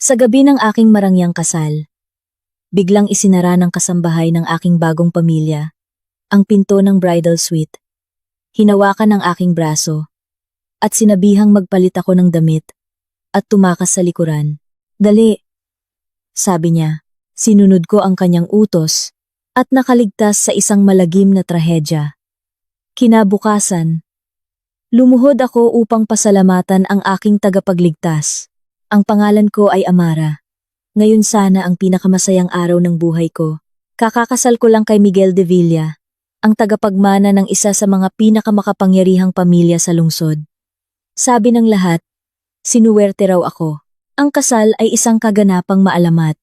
Sa gabi ng aking marangyang kasal, biglang isinara ng kasambahay ng aking bagong pamilya ang pinto ng bridal suite. Hinawakan ng aking braso at sinabihang magpalit ako ng damit at tumakas sa likuran. Dali, sabi niya. Sinunod ko ang kanyang utos at nakaligtas sa isang malagim na trahedya. Kinabukasan, lumuhod ako upang pasalamatan ang aking tagapagligtas. Ang pangalan ko ay Amara. Ngayon sana ang pinakamasayang araw ng buhay ko. Kakakasal ko lang kay Miguel de Villa, ang tagapagmana ng isa sa mga pinakamakapangyarihang pamilya sa lungsod. Sabi ng lahat, sinuwerte raw ako. Ang kasal ay isang kaganapang maalamat.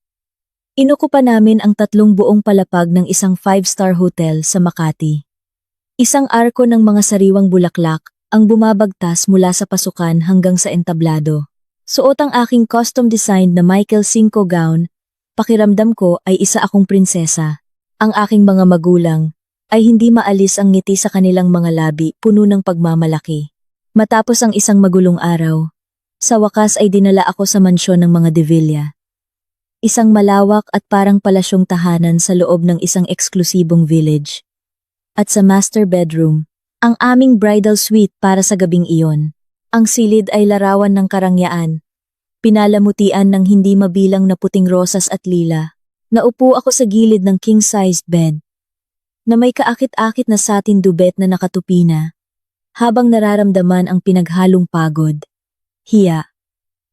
Inukupa namin ang 3 buong palapag ng isang 5-star hotel sa Makati. Isang arko ng mga sariwang bulaklak ang bumabagtas mula sa pasukan hanggang sa entablado. Suot ang aking custom-designed na Michael Cinco gown, pakiramdam ko ay isa akong prinsesa. Ang aking mga magulang ay hindi maalis ang ngiti sa kanilang mga labi puno ng pagmamalaki. Matapos ang isang magulong araw, sa wakas ay dinala ako sa mansyon ng mga De Villa. Isang malawak at parang palasyong tahanan sa loob ng isang eksklusibong village. At sa master bedroom, ang aming bridal suite para sa gabing iyon. Ang silid ay larawan ng karangyaan. Pinalamutian ng hindi mabilang na puting rosas at lila. Naupo ako sa gilid ng king-sized bed, na may kaakit-akit na satin dubet na nakatupina, habang nararamdaman ang pinaghalong pagod, hiya,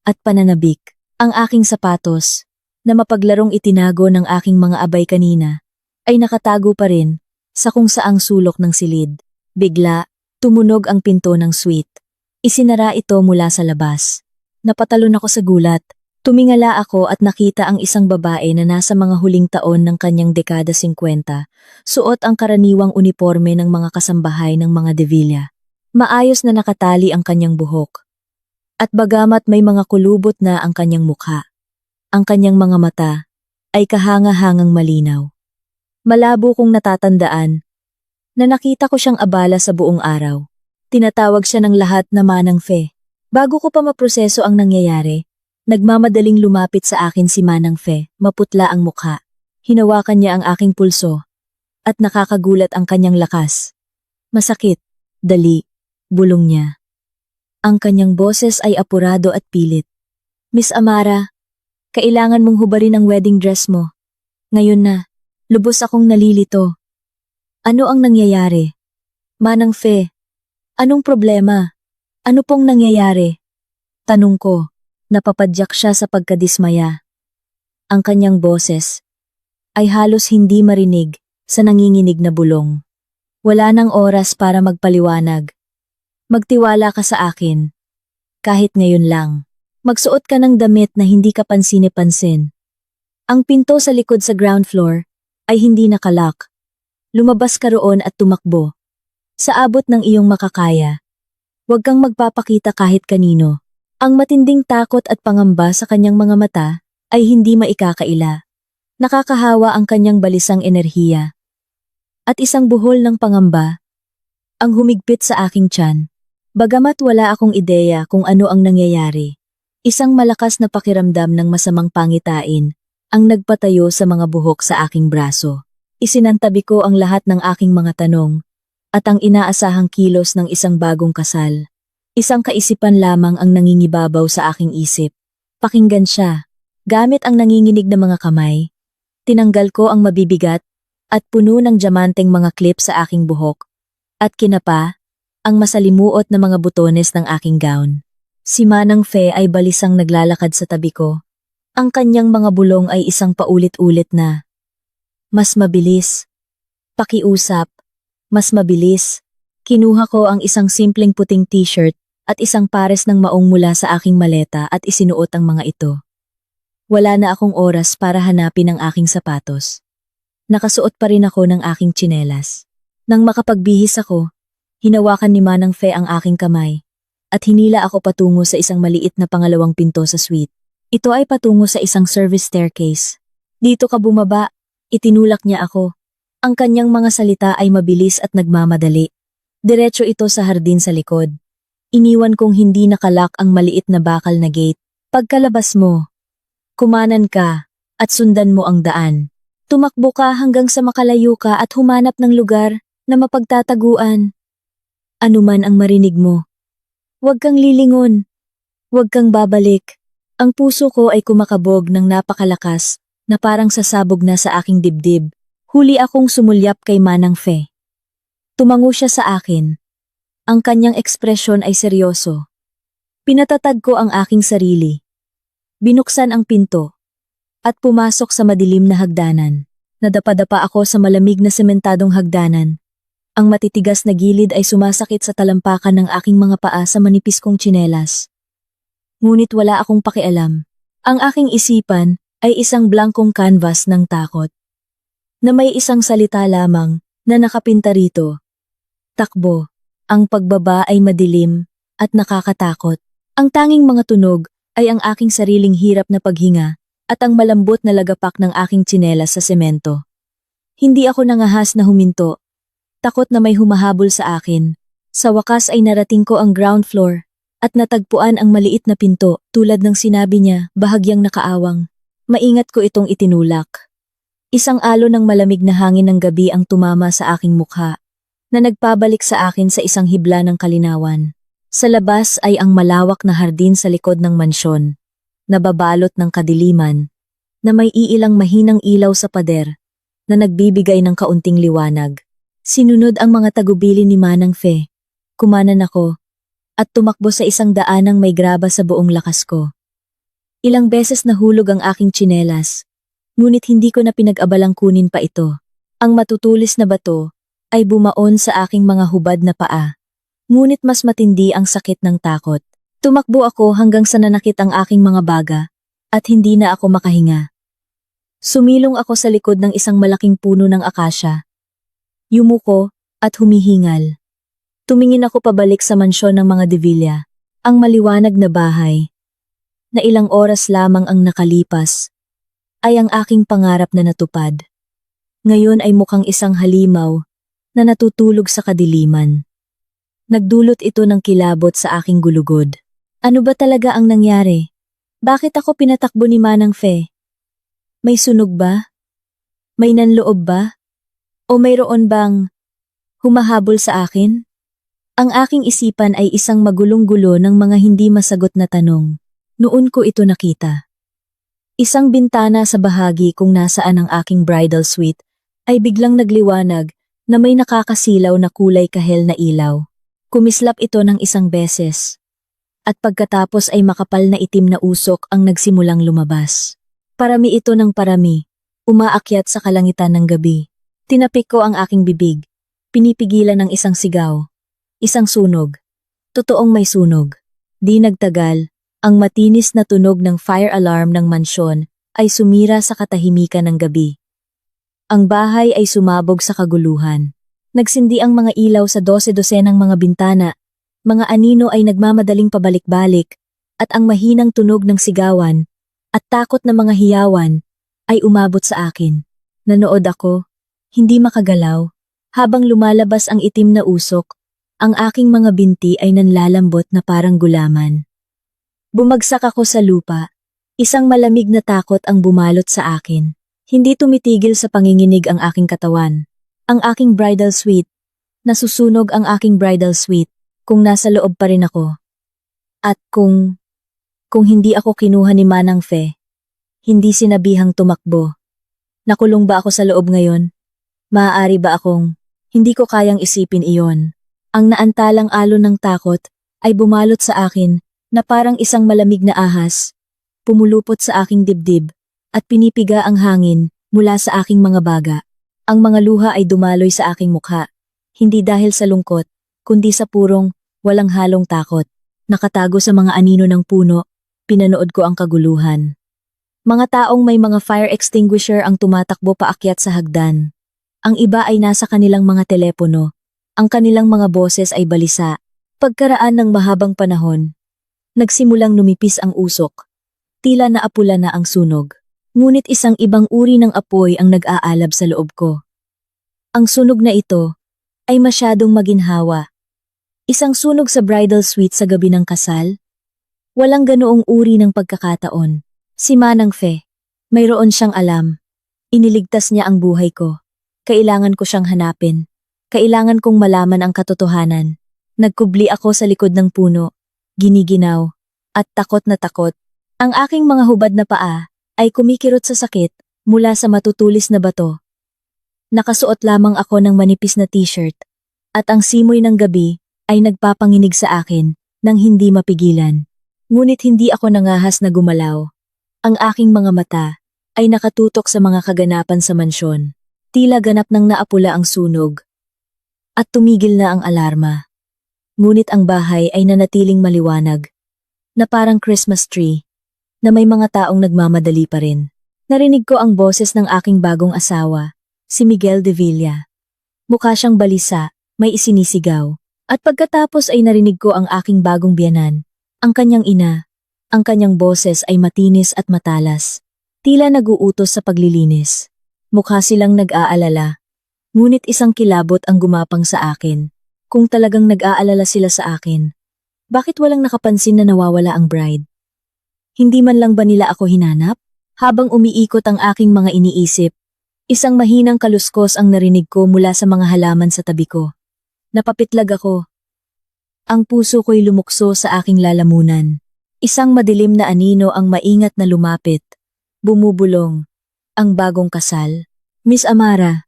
at pananabik. Ang aking sapatos, na mapaglarong itinago ng aking mga abay kanina, ay nakatago pa rin sa kung saang sulok ng silid. Bigla, tumunog ang pinto ng suite. Isinara ito mula sa labas. Napatalon ako sa gulat. Tumingala ako at nakita ang isang babae na nasa mga huling taon ng kanyang dekada 50, suot ang karaniwang uniforme ng mga kasambahay ng mga De Villa. Maayos na nakatali ang kanyang buhok. At bagamat may mga kulubot na ang kanyang mukha, ang kanyang mga mata ay kahanga-hangang malinaw. Malabo kong natatandaan na nakita ko siyang abala sa buong araw. Tinatawag siya ng lahat na Manang Fe. Bago ko pa maproseso ang nangyayari, nagmamadaling lumapit sa akin si Manang Fe, maputla ang mukha. Hinawakan niya ang aking pulso at nakakagulat ang kanyang lakas. Masakit, dali, bulong niya. Ang kanyang boses ay apurado at pilit. Miss Amara, kailangan mong hubarin ang wedding dress mo. Ngayon na, lubos akong nalilito. Ano ang nangyayari? Manang Fe, anong problema? Ano pong nangyayari? Tanong ko, napapadyak siya sa pagkadismaya. Ang kanyang boses ay halos hindi marinig sa nanginginig na bulong. Wala nang oras para magpaliwanag. Magtiwala ka sa akin. Kahit ngayon lang. Magsuot ka ng damit na hindi ka pansini-pansin. Ang pinto sa likod sa ground floor ay hindi nakalock. Lumabas ka roon at tumakbo. Sa abot ng iyong makakaya. Huwag kang magpapakita kahit kanino. Ang matinding takot at pangamba sa kanyang mga mata ay hindi maikakaila. Nakakahawa ang kanyang balisang enerhiya. At isang buhol ng pangamba ang humigpit sa aking tiyan. Bagamat wala akong ideya kung ano ang nangyayari, isang malakas na pakiramdam ng masamang pangitain ang nagpatayo sa mga buhok sa aking braso. Isinantabi ko ang lahat ng aking mga tanong at ang inaasahang kilos ng isang bagong kasal. Isang kaisipan lamang ang nangingibabaw sa aking isip. Pakinggan siya. Gamit ang nanginginig na mga kamay, tinanggal ko ang mabibigat at puno ng diamanteng mga clip sa aking buhok at kinapa ang masalimuot na mga butones ng aking gown. Si Manang Fe ay balisang naglalakad sa tabi ko. Ang kanyang mga bulong ay isang paulit-ulit na, mas mabilis. Pakiusap. Mas mabilis. Kinuha ko ang isang simpleng puting t-shirt at isang pares ng maong mula sa aking maleta at isinuot ang mga ito. Wala na akong oras para hanapin ang aking sapatos. Nakasuot pa rin ako ng aking tsinelas. Nang makapagbihis ako, hinawakan ni Manang Fe ang aking kamay at hinila ako patungo sa isang maliit na pangalawang pinto sa suite. Ito ay patungo sa isang service staircase. Dito ka bumaba, itinulak niya ako. Ang kanyang mga salita ay mabilis at nagmamadali. Diretso ito sa hardin sa likod. Iniwan kong hindi nakalak ang maliit na bakal na gate. Pagkalabas mo, Kumanan ka, at sundan mo ang daan. Tumakbo ka hanggang sa makalayo ka at humanap ng lugar na mapagtataguan. Ano man ang marinig mo. Huwag kang lilingon. Huwag kang babalik. Ang puso ko ay kumakabog ng napakalakas na parang sasabog na sa aking dibdib. Huli akong sumulyap kay Manang Fe. Tumango siya sa akin. Ang kanyang ekspresyon ay seryoso. Pinatatag ko ang aking sarili. Binuksan ang pinto. At pumasok sa madilim na hagdanan. Nadapa-dapa ako sa malamig na sementadong hagdanan. Ang matitigas na gilid ay sumasakit sa talampakan ng aking mga paa sa manipis kong tsinelas. Ngunit wala akong pakialam. Ang aking isipan ay isang blankong canvas ng takot. Na may isang salita lamang na nakapinta rito. Takbo. Ang pagbaba ay madilim at nakakatakot. Ang tanging mga tunog ay ang aking sariling hirap na paghinga at ang malambot na lagapak ng aking tsinelas sa semento. Hindi ako nangahas na huminto. Takot na may humahabol sa akin. Sa wakas ay narating ko ang ground floor at natagpuan ang maliit na pinto tulad ng sinabi niya, bahagyang nakaawang. Maingat ko itong itinulak. Isang alon ng malamig na hangin ng gabi ang tumama sa aking mukha na nagpabalik sa akin sa isang hibla ng kalinawan. Sa labas ay ang malawak na hardin sa likod ng mansyon. Nababalot ng kadiliman, na may iilang mahinang ilaw sa pader, na nagbibigay ng kaunting liwanag. Sinunod ang mga tagubili ni Manang Fe. Kumanan ako, at tumakbo sa isang daanang may graba sa buong lakas ko. Ilang beses nahulog ang aking tsinelas, ngunit hindi ko na pinag-abalang kunin pa ito. Ang matutulis na bato ay bumaon sa aking mga hubad na paa, ngunit mas matindi ang sakit ng takot. Tumakbo ako hanggang sa nanakit ang aking mga baga, at hindi na ako makahinga. Sumilong ako sa likod ng isang malaking puno ng akasya. Yumuko at humihingal. Tumingin ako pabalik sa mansyon ng mga De Villa, ang maliwanag na bahay. Na ilang oras lamang ang nakalipas, ay ang aking pangarap na natupad. Ngayon ay mukhang isang halimaw na natutulog sa kadiliman. Nagdulot ito ng kilabot sa aking gulugod. Ano ba talaga ang nangyari? Bakit ako pinatakbo ni Manang Fe? May sunog ba? May nanloob ba? O mayroon bang humahabol sa akin? Ang aking isipan ay isang magulong-gulo ng mga hindi masagot na tanong. Noon ko ito nakita. Isang bintana sa bahagi kung nasaan ang aking bridal suite ay biglang nagliwanag na may nakakasilaw na kulay kahel na ilaw. Kumislap ito ng isang beses. At pagkatapos ay makapal na itim na usok ang nagsimulang lumabas. Parami ito ng parami, umaakyat sa kalangitan ng gabi. Tinapik ko ang aking bibig, pinipigilan ng isang sigaw, isang sunog. Totoong may sunog. Di nagtagal, ang matinis na tunog ng fire alarm ng mansyon ay sumira sa katahimikan ng gabi. Ang bahay ay sumabog sa kaguluhan. Nagsindi ang mga ilaw sa 12-dosenang mga bintana. Mga anino ay nagmamadaling pabalik-balik, at ang mahinang tunog ng sigawan at takot na mga hiyawan ay umabot sa akin. Nanood ako, hindi makagalaw, habang lumalabas ang itim na usok, ang aking mga binti ay nanlalambot na parang gulaman. Bumagsak ako sa lupa, isang malamig na takot ang bumalot sa akin. Hindi tumitigil sa panginginig ang aking katawan. Ang aking bridal suite, nasusunog ang aking bridal suite. Kung nasa loob pa rin ako. At kung hindi ako kinuha ni Manang Fe, hindi sinabihang tumakbo. Nakulong ba ako sa loob ngayon? Maaari ba akong hindi ko kayang isipin iyon? Ang naantalang alon ng takot ay bumalot sa akin na parang isang malamig na ahas, pumulupot sa aking dibdib at pinipiga ang hangin mula sa aking mga baga. Ang mga luha ay dumaloy sa aking mukha, hindi dahil sa lungkot, kundi sa purong walang halong takot. Nakatago sa mga anino ng puno, pinanood ko ang kaguluhan. Mga taong may mga fire extinguisher ang tumatakbo paakyat sa hagdan. Ang iba ay nasa kanilang mga telepono. Ang kanilang mga boses ay balisa. Pagkaraan ng mahabang panahon, nagsimulang numipis ang usok. Tila naapula na ang sunog. Ngunit isang ibang uri ng apoy ang nag-aalab sa loob ko. Ang sunog na ito ay masyadong maginhawa. Isang sunog sa bridal suite sa gabi ng kasal? Walang ganoong uri ng pagkakataon. Si Manang Fe. Mayroon siyang alam. Iniligtas niya ang buhay ko. Kailangan ko siyang hanapin. Kailangan kong malaman ang katotohanan. Nagkubli ako sa likod ng puno, giniginaw, at takot na takot. Ang aking mga hubad na paa ay kumikirot sa sakit mula sa matutulis na bato. Nakasuot lamang ako ng manipis na t-shirt, at ang simoy ng gabi ay nagpapanginig sa akin nang hindi mapigilan. Ngunit hindi ako nangahas na gumalaw. Ang aking mga mata ay nakatutok sa mga kaganapan sa mansyon. Tila ganap nang naapula ang sunog. At tumigil na ang alarma. Ngunit ang bahay ay nanatiling maliwanag, na parang Christmas tree, na may mga taong nagmamadali pa rin. Narinig ko ang boses ng aking bagong asawa, si Miguel de Villa. Mukha siyang balisa, may isinisigaw. At pagkatapos ay narinig ko ang aking bagong biyanan, ang kanyang ina. Ang kanyang boses ay matinis at matalas, tila nag-uutos sa paglilinis. Mukha silang nag-aalala, ngunit isang kilabot ang gumapang sa akin. Kung talagang nag-aalala sila sa akin, bakit walang nakapansin na nawawala ang bride? Hindi man lang ba nila ako hinanap? Habang umiikot ang aking mga iniisip, isang mahinang kaluskos ang narinig ko mula sa mga halaman sa tabi ko. Napapitlag ako. Ang puso ko'y lumukso sa aking lalamunan. Isang madilim na anino ang maingat na lumapit. Bumubulong. Ang bagong kasal. Miss Amara,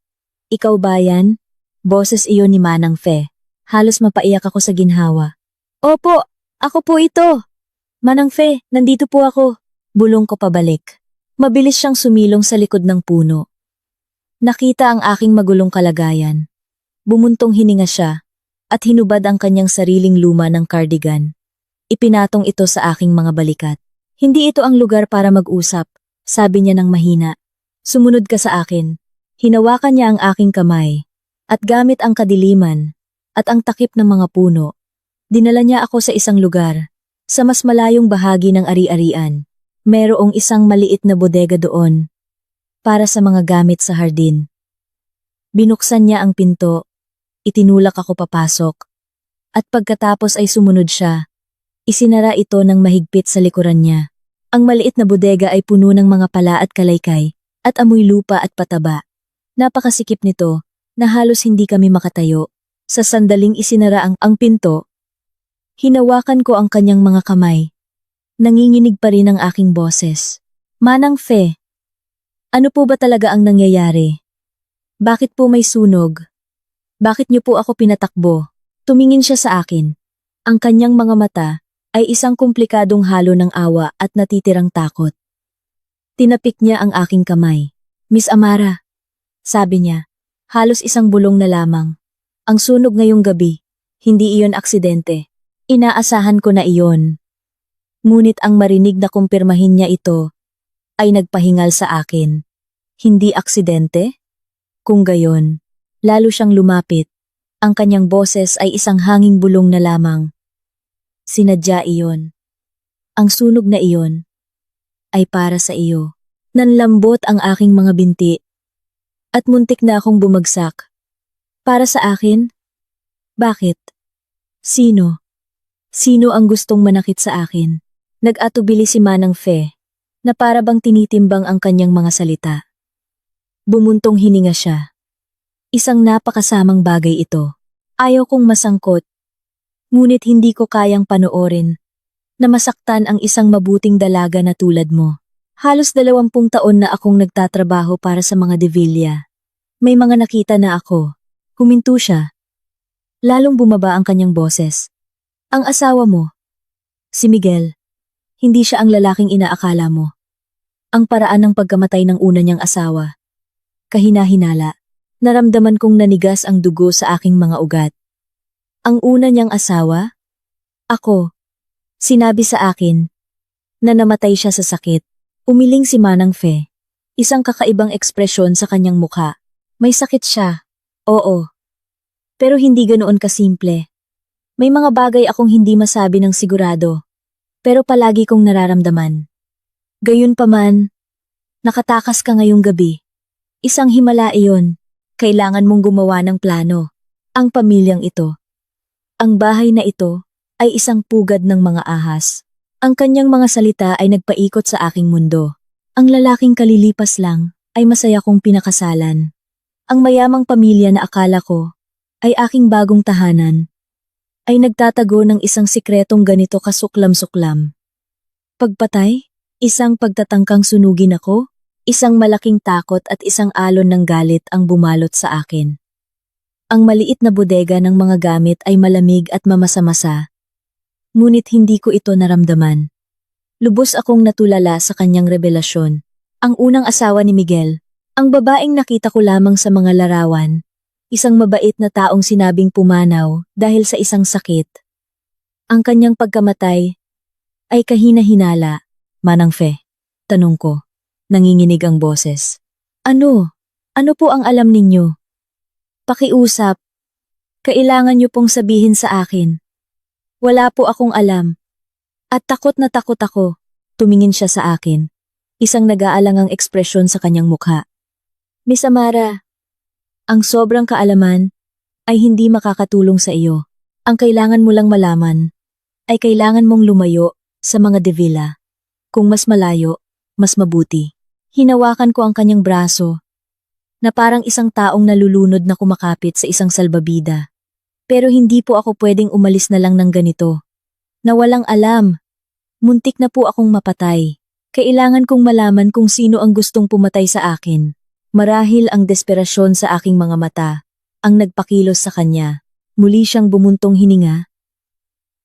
ikaw ba yan? Boses iyon ni Manang Fe. Halos mapaiyak ako sa ginhawa. Opo, ako po ito. Manang Fe, nandito po ako. Bulong ko pabalik. Mabilis siyang sumilong sa likod ng puno. Nakita ang aking magulong kalagayan. Bumuntong hininga siya, at hinubad ang kanyang sariling luma ng cardigan. Ipinatong ito sa aking mga balikat. Hindi ito ang lugar para mag-usap, sabi niya ng mahina. Sumunod ka sa akin. Hinawakan niya ang aking kamay, at gamit ang kadiliman, at ang takip ng mga puno, dinala niya ako sa isang lugar, sa mas malayong bahagi ng ari-arian. Merong isang maliit na bodega doon, para sa mga gamit sa hardin. Binuksan niya ang pinto, itinulak ako papasok, at pagkatapos ay sumunod siya. Isinara ito ng mahigpit sa likuran niya. Ang maliit na bodega ay puno ng mga pala at kalaykay, at amoy lupa at pataba. Napakasikip nito, na halos hindi kami makatayo. Sa sandaling isinara ang pinto, hinawakan ko ang kanyang mga kamay. Nanginginig pa rin ang aking boses. Manang Fe, ano po ba talaga ang nangyayari? Bakit po may sunog? Bakit niyo po ako pinatakbo? Tumingin siya sa akin. Ang kanyang mga mata ay isang komplikadong halo ng awa at natitirang takot. Tinapik niya ang aking kamay. Miss Amara, sabi niya, halos isang bulong na lamang. Ang sunog ngayong gabi, hindi iyon aksidente. Inaasahan ko na iyon. Ngunit ang marinig na kumpirmahin niya ito, ay nagpahingal sa akin. Hindi aksidente? Kung gayon, lalo siyang lumapit. Ang kanyang boses ay isang hanging bulong na lamang. Sinadya iyon. Ang sunog na iyon ay para sa iyo. Nanlambot ang aking mga binti at muntik na akong bumagsak. Para sa akin? Bakit? Sino? Sino ang gustong manakit sa akin? Nag-atubili si Manang Fe na para bang tinitimbang ang kanyang mga salita. Bumuntong hininga siya. Isang napakasamang bagay ito. Ayaw kong masangkot. Ngunit hindi ko kayang panoorin na masaktan ang isang mabuting dalaga na tulad mo. Halos 20 taon na akong nagtatrabaho para sa mga De Villa. May mga nakita na ako. Huminto siya. Lalong bumaba ang kanyang boses. Ang asawa mo, si Miguel, hindi siya ang lalaking inaakala mo. Ang paraan ng pagkamatay ng una niyang asawa. Kahina-hinala, naramdaman kong nanigas ang dugo sa aking mga ugat. Ang una niyang asawa? Ako. Sinabi sa akin na namatay siya sa sakit. Umiling si Manang Fe. Isang kakaibang ekspresyon sa kanyang mukha. May sakit siya. Oo. Pero hindi ganoon kasimple. May mga bagay akong hindi masabi ng sigurado. Pero palagi kong nararamdaman. Gayunpaman, nakatakas ka ngayong gabi. Isang himala iyon. Kailangan mong gumawa ng plano. Ang pamilyang ito. Ang bahay na ito ay isang pugad ng mga ahas. Ang kanyang mga salita ay nagpaikot sa aking mundo. Ang lalaking kalilipas lang ay masaya kong pinakasalan. Ang mayamang pamilya na akala ko ay aking bagong tahanan ay nagtatago ng isang sikretong ganito kasuklam-suklam. Pagpatay, isang pagtatangkang sunugin ako, isang malaking takot at isang alon ng galit ang bumalot sa akin. Ang maliit na bodega ng mga gamit ay malamig at mamasa-masa. Ngunit hindi ko ito naramdaman. Lubos akong natulala sa kanyang revelasyon. Ang unang asawa ni Miguel, ang babaeng nakita ko lamang sa mga larawan, isang mabait na taong sinabing pumanaw dahil sa isang sakit. Ang kanyang pagkamatay ay kahina-hinala. Manang Fe, tanong ko, nanginginig ang boses. Ano? Ano po ang alam ninyo? Pakiusap. Kailangan niyo pong sabihin sa akin. Wala po akong alam. At takot na takot ako. Tumingin siya sa akin. Isang nag-aalangang ekspresyon sa kanyang mukha. Miss Amara, ang sobrang kaalaman ay hindi makakatulong sa iyo. Ang kailangan mo lang malaman ay kailangan mong lumayo sa mga Davila. Kung mas malayo, mas mabuti. Hinawakan ko ang kanyang braso na parang isang taong nalulunod na kumakapit sa isang salbabida. Pero hindi po ako pwedeng umalis na lang ng ganito. Na walang alam. Muntik na po akong mapatay. Kailangan kong malaman kung sino ang gustong pumatay sa akin. Marahil ang desperasyon sa aking mga mata ang nagpakilos sa kanya. Muli siyang bumuntong hininga.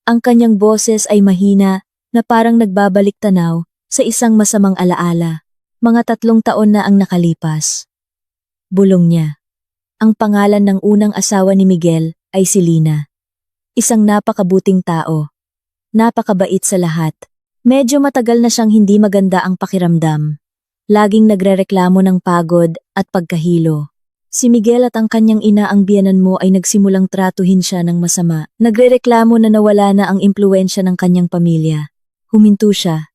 Ang kanyang boses ay mahina na parang nagbabalik tanaw sa isang masamang alaala. Mga 3 taon na ang nakalipas. Bulong niya. Ang pangalan ng unang asawa ni Miguel ay si Lina. Isang napakabuting tao. Napakabait sa lahat. Medyo matagal na siyang hindi maganda ang pakiramdam. Laging nagrereklamo ng pagod at pagkahilo. Si Miguel at ang kanyang ina ang biyenan mo ay nagsimulang tratuhin siya ng masama. Nagrereklamo na nawala na ang impluwensya ng kanyang pamilya. Huminto siya.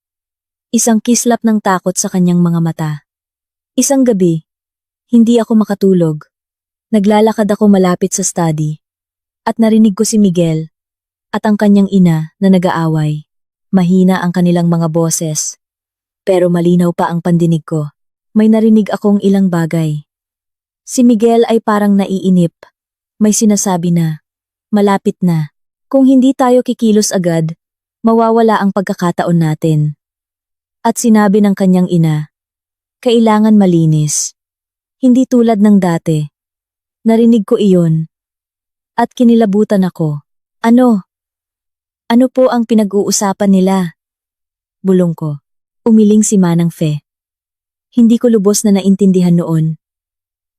Isang kislap ng takot sa kanyang mga mata. Isang gabi, hindi ako makatulog. Naglalakad ako malapit sa study. At narinig ko si Miguel at ang kanyang ina na nag-aaway. Mahina ang kanilang mga boses. Pero malinaw pa ang pandinig ko. May narinig akong ilang bagay. Si Miguel ay parang naiinip. May sinasabi na, malapit na. Kung hindi tayo kikilos agad, mawawala ang pagkakataon natin. At sinabi ng kanyang ina, kailangan malinis. Hindi tulad ng dati. Narinig ko iyon. At kinilabutan ako. Ano? Ano po ang pinag-uusapan nila? Bulong ko. Umiling si Manang Fe. Hindi ko lubos na naintindihan noon.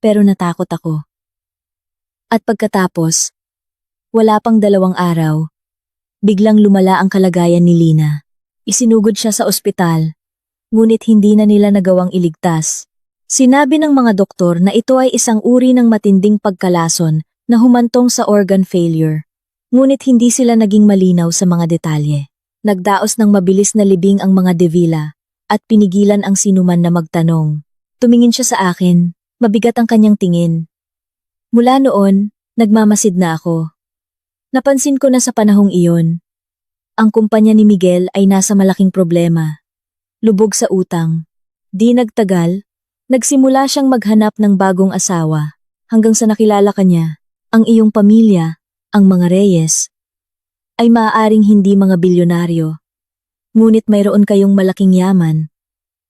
Pero natakot ako. At pagkatapos, wala pang 2 araw, biglang lumala ang kalagayan ni Lina. Isinugod siya sa ospital, ngunit hindi na nila nagawang iligtas. Sinabi ng mga doktor na ito ay isang uri ng matinding pagkalason na humantong sa organ failure. Ngunit hindi sila naging malinaw sa mga detalye. Nagdaos ng mabilis na libing ang mga Davila at pinigilan ang sinuman na magtanong. Tumingin siya sa akin, mabigat ang kanyang tingin. Mula noon, nagmamasid na ako. Napansin ko na sa panahong iyon, ang kumpanya ni Miguel ay nasa malaking problema. Lubog sa utang. Di nagtagal, nagsimula siyang maghanap ng bagong asawa hanggang sa nakilala kanya. Ang iyong pamilya, ang mga Reyes, ay maaaring hindi mga bilyonaryo. Ngunit mayroon kayong malaking yaman.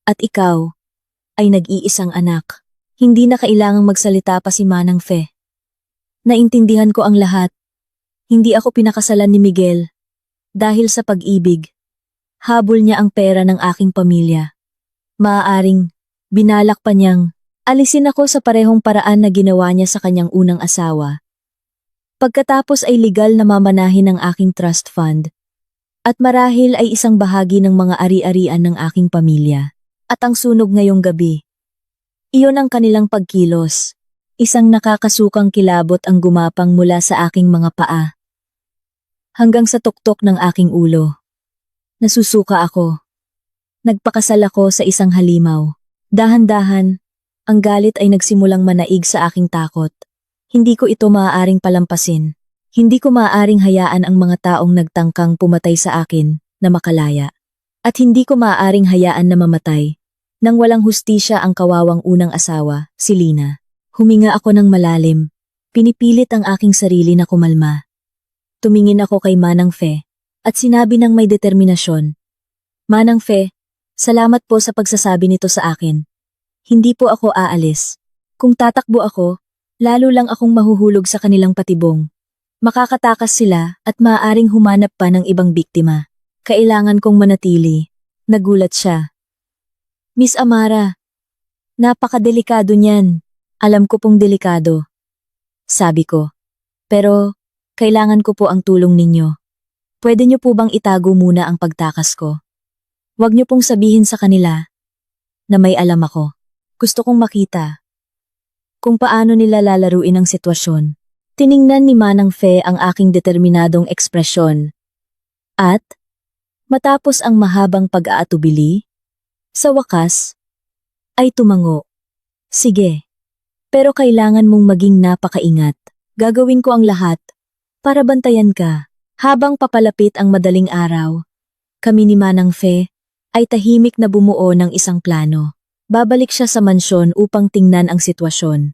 At ikaw ay nag-iisang anak. Hindi na kailangang magsalita pa si Manang Fe. Naintindihan ko ang lahat. Hindi ako pinakasalan ni Miguel. Dahil sa pag-ibig. Habol niya ang pera ng aking pamilya. Maaaring binalak pa niyang alisin ako sa parehong paraan na ginawa niya sa kanyang unang asawa. Pagkatapos ay legal na mamanahin ang aking trust fund. At marahil ay isang bahagi ng mga ari-arian ng aking pamilya. At ang sunog ngayong gabi. Iyon ang kanilang pagkilos. Isang nakakasukang kilabot ang gumapang mula sa aking mga paa. Hanggang sa tuktok ng aking ulo. Nasusuka ako. Nagpakasal ako sa isang halimaw. Dahan-dahan, ang galit ay nagsimulang manaig sa aking takot. Hindi ko ito maaaring palampasin. Hindi ko maaaring hayaan ang mga taong nagtangkang pumatay sa akin na makalaya. At hindi ko maaaring hayaan na mamatay nang walang hustisya ang kawawang unang asawa, si Lina. Huminga ako ng malalim. Pinipilit ang aking sarili na kumalma. Tumingin ako kay Manang Fe at sinabi ng may determinasyon, "Manang Fe, salamat po sa pagsasabi nito sa akin. Hindi po ako aalis. Kung tatakbo ako, lalo lang akong mahuhulog sa kanilang patibong. Makakatakas sila at maaaring humanap pa ng ibang biktima. Kailangan kong manatili." Nagulat siya. "Miss Amara, napakadelikado niyan." "Alam ko pong delikado," sabi ko. "Pero kailangan ko po ang tulong ninyo. Pwede niyo po bang itago muna ang pagtakas ko? Huwag niyo pong sabihin sa kanila na may alam ako. Gusto kong makita kung paano nila lalaruin ang sitwasyon." Tiningnan ni Manang Fe ang aking determinadong ekspresyon. At matapos ang mahabang pag-aatubili, sa wakas, ay tumango. "Sige, pero kailangan mong maging napakaingat. Gagawin ko ang lahat para bantayan ka." Habang papalapit ang madaling araw, kami ni Manang Fe ay tahimik na bumuo ng isang plano. Babalik siya sa mansyon upang tingnan ang sitwasyon,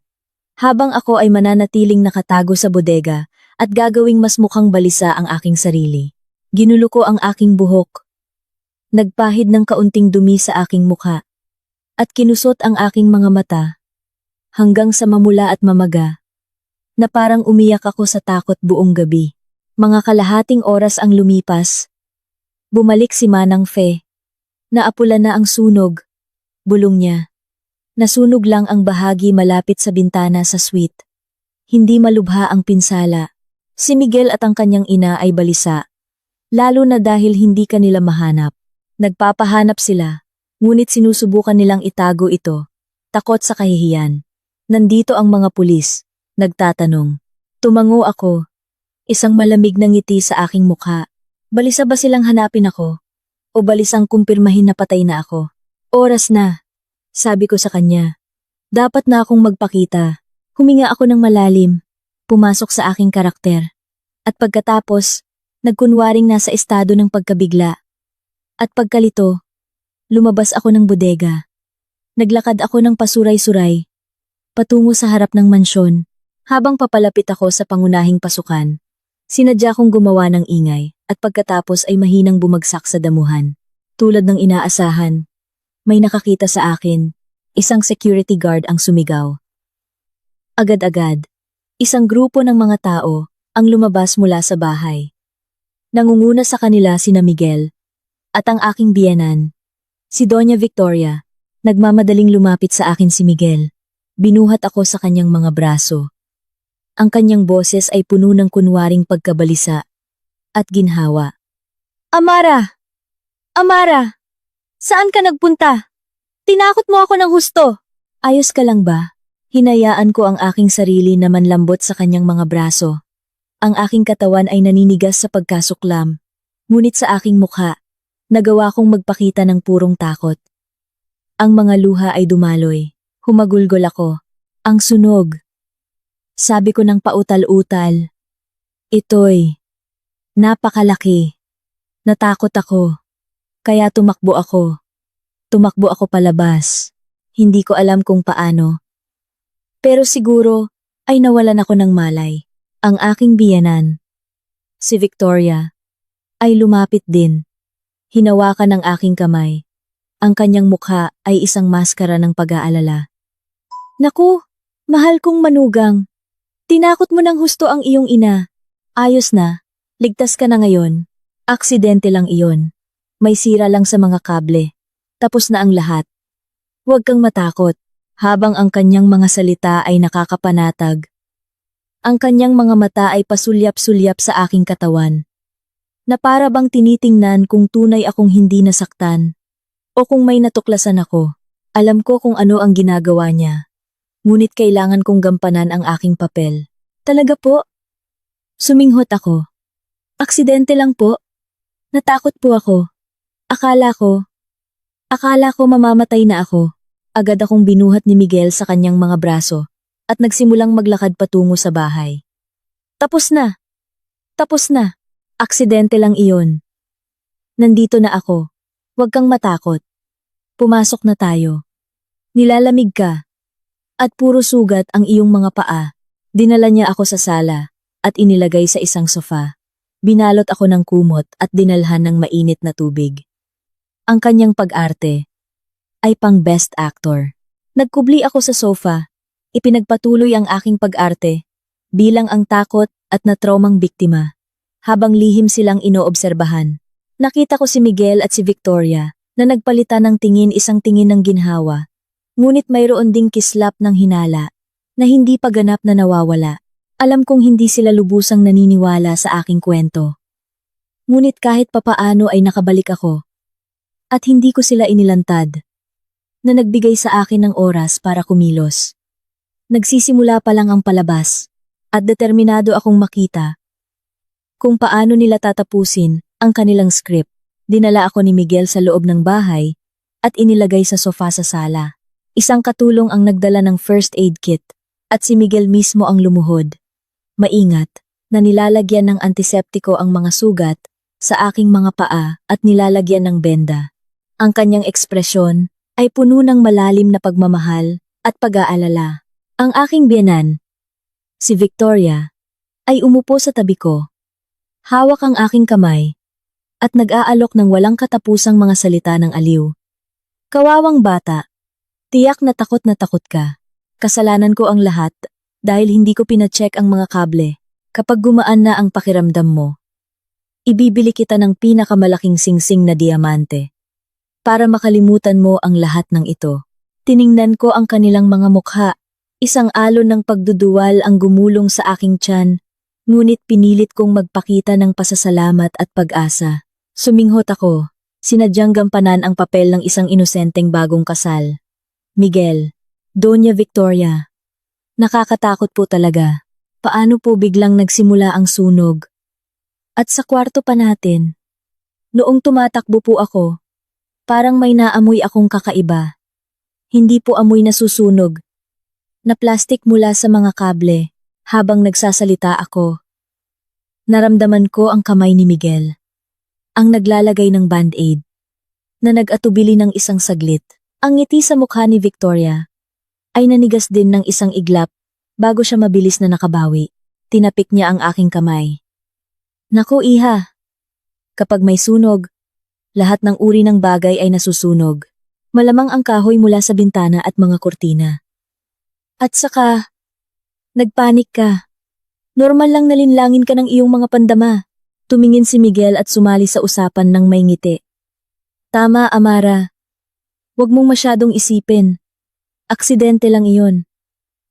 habang ako ay mananatiling nakatago sa bodega at gagawing mas mukhang balisa ang aking sarili. Ginulo ko ang aking buhok. Nagpahid ng kaunting dumi sa aking mukha at kinusot ang aking mga mata hanggang sa mamula at mamaga na parang umiyak ako sa takot buong gabi. Mga kalahating oras ang lumipas. Bumalik si Manang Fe. Naapula na ang sunog. Bulong niya. Nasunog lang ang bahagi malapit sa bintana sa suite. Hindi malubha ang pinsala. Si Miguel at ang kanyang ina ay balisa, lalo na dahil hindi kanila mahanap. Nagpapahanap sila, ngunit sinusubukan nilang itago ito, takot sa kahihiyan. "Nandito ang mga pulis," nagtatanong. Tumango ako, isang malamig na ngiti sa aking mukha. Balisa ba silang hanapin ako? O balisang kumpirmahin na patay na ako? "Oras na," sabi ko sa kanya. "Dapat na akong magpakita." Huminga ako ng malalim, pumasok sa aking karakter. At pagkatapos, nagkunwaring nasa estado ng pagkabigla. At pagkalito, lumabas ako ng bodega. Naglakad ako ng pasuray-suray, patungo sa harap ng mansyon. Habang papalapit ako sa pangunahing pasukan, sinadya kong gumawa ng ingay at pagkatapos ay mahinang bumagsak sa damuhan. Tulad ng inaasahan, may nakakita sa akin. Isang security guard ang sumigaw. Agad-agad, isang grupo ng mga tao ang lumabas mula sa bahay. Nangunguna sa kanila sina Miguel at ang aking biyenan, si Doña Victoria. Nagmamadaling lumapit sa akin si Miguel. Binuhat ako sa kanyang mga braso. Ang kanyang boses ay puno ng kunwaring pagkabalisa at ginhawa. "Amara! Amara! Saan ka nagpunta? Tinakot mo ako ng husto." "Ayos ka lang ba?" Hinayaan ko ang aking sarili na manlambot sa kanyang mga braso. Ang aking katawan ay naninigas sa pagkasuklam, ngunit sa aking mukha, nagawa kong magpakita ng purong takot. Ang mga luha ay dumaloy. Humagulgol ako. "Ang sunog," sabi ko ng pautal-utal. "Ito'y napakalaki." Natakot ako, kaya tumakbo ako. Tumakbo ako palabas. Hindi ko alam kung paano. Pero siguro ay nawalan ako ng malay. Ang aking biyenan, si Victoria, ay lumapit din. Hinawakan ang aking kamay. Ang kanyang mukha ay isang maskara ng pag-aalala. "Naku, mahal kong manugang. Tinakot mo ng husto ang iyong ina. Ayos na, ligtas ka na ngayon. Aksidente lang iyon. May sira lang sa mga kable. Tapos na ang lahat. Huwag kang matakot." Habang ang kanyang mga salita ay nakakapanatag, ang kanyang mga mata ay pasulyap-sulyap sa aking katawan, na para bang tinitingnan kung tunay akong hindi nasaktan o kung may natuklasan ako. Alam ko kung ano ang ginagawa niya, ngunit kailangan kong gampanan ang aking papel. "Talaga po?" Suminghot ako. "Aksidente lang po. Natakot po ako. Akala ko mamamatay na ako." Agad akong binuhat ni Miguel sa kanyang mga braso at nagsimulang maglakad patungo sa bahay. Tapos na. Aksidente lang iyon. Nandito na ako. Huwag kang matakot. Pumasok na tayo. Nilalamig ka. At puro sugat ang iyong mga paa. Dinala niya ako sa sala at inilagay sa isang sofa. Binalot ako ng kumot at dinalhan ng mainit na tubig. Ang kanyang pag-arte ay pang best actor. Nagkubli ako sa sofa. Ipinagpatuloy ang aking pag-arte bilang ang takot at natraumang biktima. Habang lihim silang inoobserbahan, nakita ko si Miguel at si Victoria na nagpalitan ng tingin, isang tingin ng ginhawa. Ngunit mayroon ding kislap ng hinala na hindi pa ganap na nawawala. Alam kong hindi sila lubusang naniniwala sa aking kwento. Ngunit kahit papaano ay nakabalik ako. At hindi ko sila inilantad na nagbigay sa akin ng oras para kumilos. Nagsisimula pa lang ang palabas at determinado akong makita kung paano nila tatapusin ang kanilang script. Dinala ako ni Miguel sa loob ng bahay at inilagay sa sofa sa sala. Isang katulong ang nagdala ng first aid kit at si Miguel mismo ang lumuhod. Maingat na nilalagyan ng antiseptiko ang mga sugat sa aking mga paa at nilalagyan ng benda. Ang kanyang ekspresyon ay puno ng malalim na pagmamahal at pag-aalala. Ang aking biyenan, si Victoria, ay umupo sa tabi ko. Hawak ang aking kamay at nag-aalok ng walang katapusang mga salita ng aliw. Kawawang bata. Tiyak na takot ka. Kasalanan ko ang lahat dahil hindi ko pinacheck ang mga kable. Kapag gumaan na ang pakiramdam mo, ibibili kita ng pinakamalaking singsing na diamante. Para makalimutan mo ang lahat ng ito. Tiningnan ko ang kanilang mga mukha. Isang alon ng pagduduwal ang gumulong sa aking tiyan, ngunit pinilit kong magpakita ng pasasalamat at pag-asa. Suminghot ako. Sinadyang gampanan ang papel ng isang inosenteng bagong kasal. Miguel, Doña Victoria. Nakakatakot po talaga. Paano po biglang nagsimula ang sunog? At sa kwarto pa natin. Noong tumatakbo po ako, parang may naamoy akong kakaiba. Hindi po amoy na susunog. Na plastik mula sa mga kable. Habang nagsasalita ako, naramdaman ko ang kamay ni Miguel. Ang naglalagay ng band-aid. Na nag-atubili ng isang saglit. Ang ngiti sa mukha ni Victoria ay nanigas din ng isang iglap bago siya mabilis na nakabawi. Tinapik niya ang aking kamay. Naku iha, kapag may sunog, lahat ng uri ng bagay ay nasusunog. Malamang ang kahoy mula sa bintana at mga kurtina. At saka, nagpanik ka. Normal lang nalinlangin ka ng iyong mga pandama. Tumingin si Miguel at sumali sa usapan ng may ngiti. Tama, Amara. Huwag mong masyadong isipin. Aksidente lang iyon.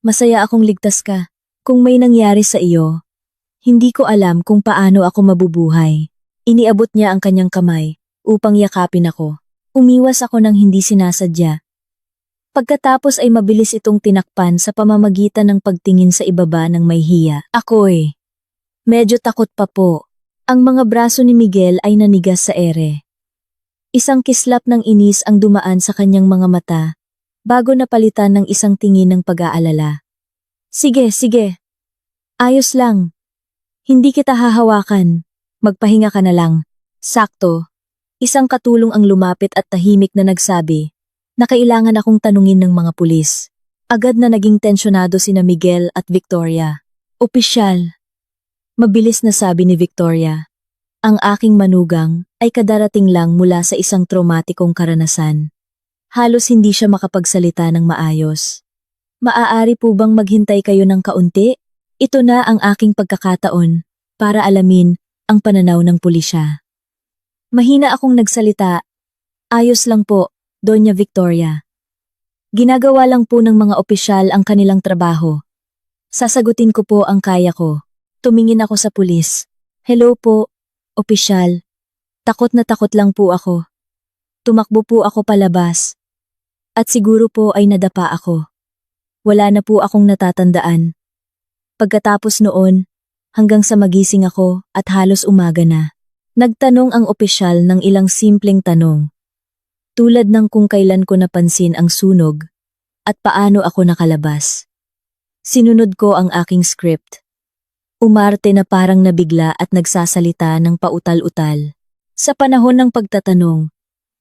Masaya akong ligtas ka. Kung may nangyari sa iyo, hindi ko alam kung paano ako mabubuhay. Iniabot niya ang kanyang kamay upang yakapin ako. Umiwas ako ng hindi sinasadya. Pagkatapos ay mabilis itong tinakpan sa pamamagitan ng pagtingin sa ibaba ng may hiya. Ako'y medyo takot pa po. Ang mga braso ni Miguel ay nanigas sa ere. Isang kislap ng inis ang dumaan sa kanyang mga mata, bago napalitan ng isang tingin ng pag-aalala. Sige. Ayos lang. Hindi kita hahawakan. Magpahinga ka na lang. Sakto. Isang katulong ang lumapit at tahimik na nagsabi na kailangan akong tanungin ng mga pulis. Agad na naging tensyonado sina Miguel at Victoria. Opisyal. Mabilis na sabi ni Victoria. Ang aking manugang ay kadarating lang mula sa isang traumatikong karanasan. Halos hindi siya makapagsalita ng maayos. Maaari po bang maghintay kayo ng kaunti? Ito na ang aking pagkakataon para alamin ang pananaw ng pulisya. Mahina akong nagsalita. Ayos lang po, Doña Victoria. Ginagawa lang po ng mga opisyal ang kanilang trabaho. Sasagutin ko po ang kaya ko. Tumingin ako sa pulis. Hello po, opisyal. Takot na takot lang po ako. Tumakbo po ako palabas. At siguro po ay nadapa ako. Wala na po akong natatandaan. Pagkatapos noon, hanggang sa magising ako at halos umaga na. Nagtanong ang opisyal ng ilang simpleng tanong. Tulad ng kung kailan ko napansin ang sunog at paano ako nakalabas. Sinunod ko ang aking script. Umarte na parang nabigla at nagsasalita ng pautal-utal. Sa panahon ng pagtatanong,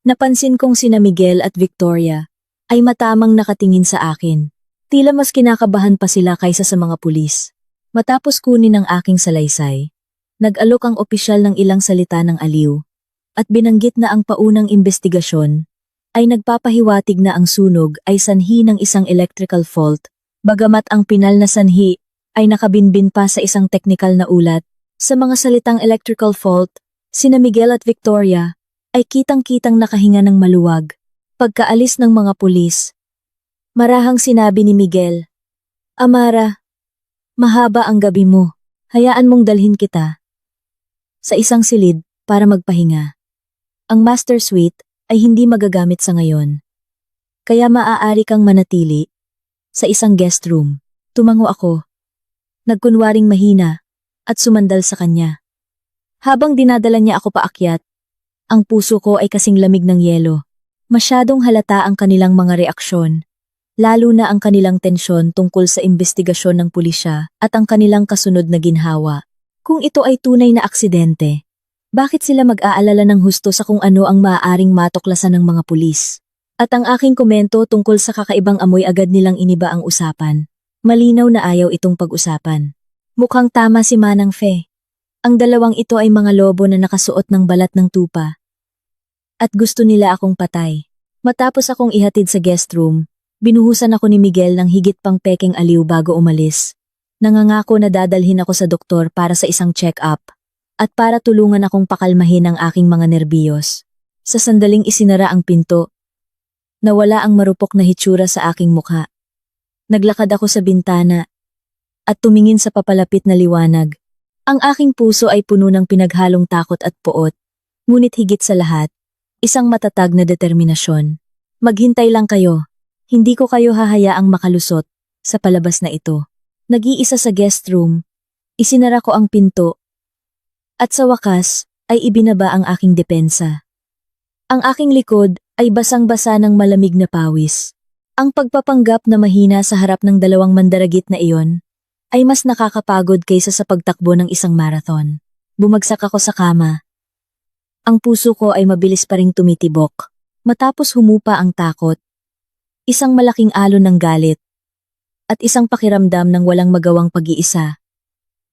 Napansin kong sina Miguel at Victoria ay matamang nakatingin sa akin. Tila mas kinakabahan pa sila kaysa sa mga pulis. Matapos kunin ang aking salaysay, nag-alok ang opisyal ng ilang salita ng aliw at binanggit na ang paunang investigasyon ay nagpapahiwatig na ang sunog ay sanhi ng isang electrical fault, bagamat ang pinal na sanhi ay nakabinbin pa sa isang teknikal na ulat. Sa mga salitang electrical fault, sina Miguel at Victoria ay kitang-kitang nakahinga ng maluwag. Pagkaalis ng mga pulis, marahang sinabi ni Miguel, "Amara, mahaba ang gabi mo. Hayaan mong dalhin kita sa isang silid para magpahinga. Ang master suite ay hindi magagamit sa ngayon. Kaya maaari kang manatili sa isang guest room." Tumango ako. Nagkunwaring mahina at sumandal sa kanya. Habang dinadala niya ako paakyat, ang puso ko ay kasing lamig ng yelo. Masyadong halata ang kanilang mga reaksyon, lalo na ang kanilang tensyon tungkol sa investigasyon ng pulisya at ang kanilang kasunod na ginhawa. Kung ito ay tunay na aksidente, bakit sila mag-aalala ng husto sa kung ano ang maaaring matuklasan ng mga pulis? At ang aking komento tungkol sa kakaibang amoy agad nilang iniba ang usapan. Malinaw na ayaw itong pag-usapan. Mukhang tama si Manang Fe. Ang dalawang ito ay mga lobo na nakasuot ng balat ng tupa. At gusto nila akong patay. Matapos akong ihatid sa guest room, binuhusan ako ni Miguel ng higit pang pekeng aliw bago umalis. Nangangako na dadalhin ako sa doktor para sa isang check-up at para tulungan akong pakalmahin ang aking mga nerbiyos. Sa sandaling isinara ang pinto, nawala ang marupok na hitsura sa aking mukha. Naglakad ako sa bintana at tumingin sa papalapit na liwanag. Ang aking puso ay puno ng pinaghalong takot at poot, ngunit higit sa lahat, isang matatag na determinasyon. Maghintay lang kayo, hindi ko kayo hahayaang makalusot sa palabas na ito. Nag-iisa sa guest room, isinara ko ang pinto, at sa wakas ay ibinaba ang aking depensa. Ang aking likod ay basang-basa ng malamig na pawis. Ang pagpapanggap na mahina sa harap ng dalawang mandaragit na iyon ay mas nakakapagod kaysa sa pagtakbo ng isang marathon. Bumagsak ako sa kama. Ang puso ko ay mabilis pa ring tumitibok. Matapos humupa ang takot, isang malaking alon ng galit, at isang pakiramdam ng walang magawang pag-iisa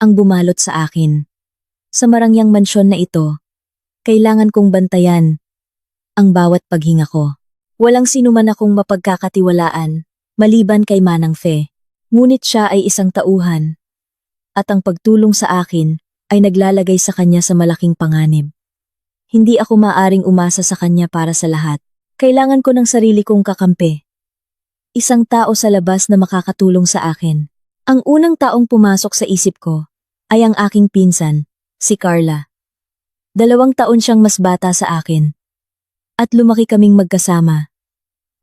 ang bumalot sa akin. Sa marangyang mansyon na ito, kailangan kong bantayan ang bawat paghinga ko. Walang sinuman akong mapagkakatiwalaan, maliban kay Manang Fe. Ngunit siya ay isang tauhan, at ang pagtulong sa akin ay naglalagay sa kanya sa malaking panganib. Hindi ako maaring umasa sa kanya para sa lahat. Kailangan ko ng sarili kong kakampi. Isang tao sa labas na makakatulong sa akin. Ang unang taong pumasok sa isip ko ay ang aking pinsan, si Carla. 2 taon siyang mas bata sa akin. At lumaki kaming magkasama,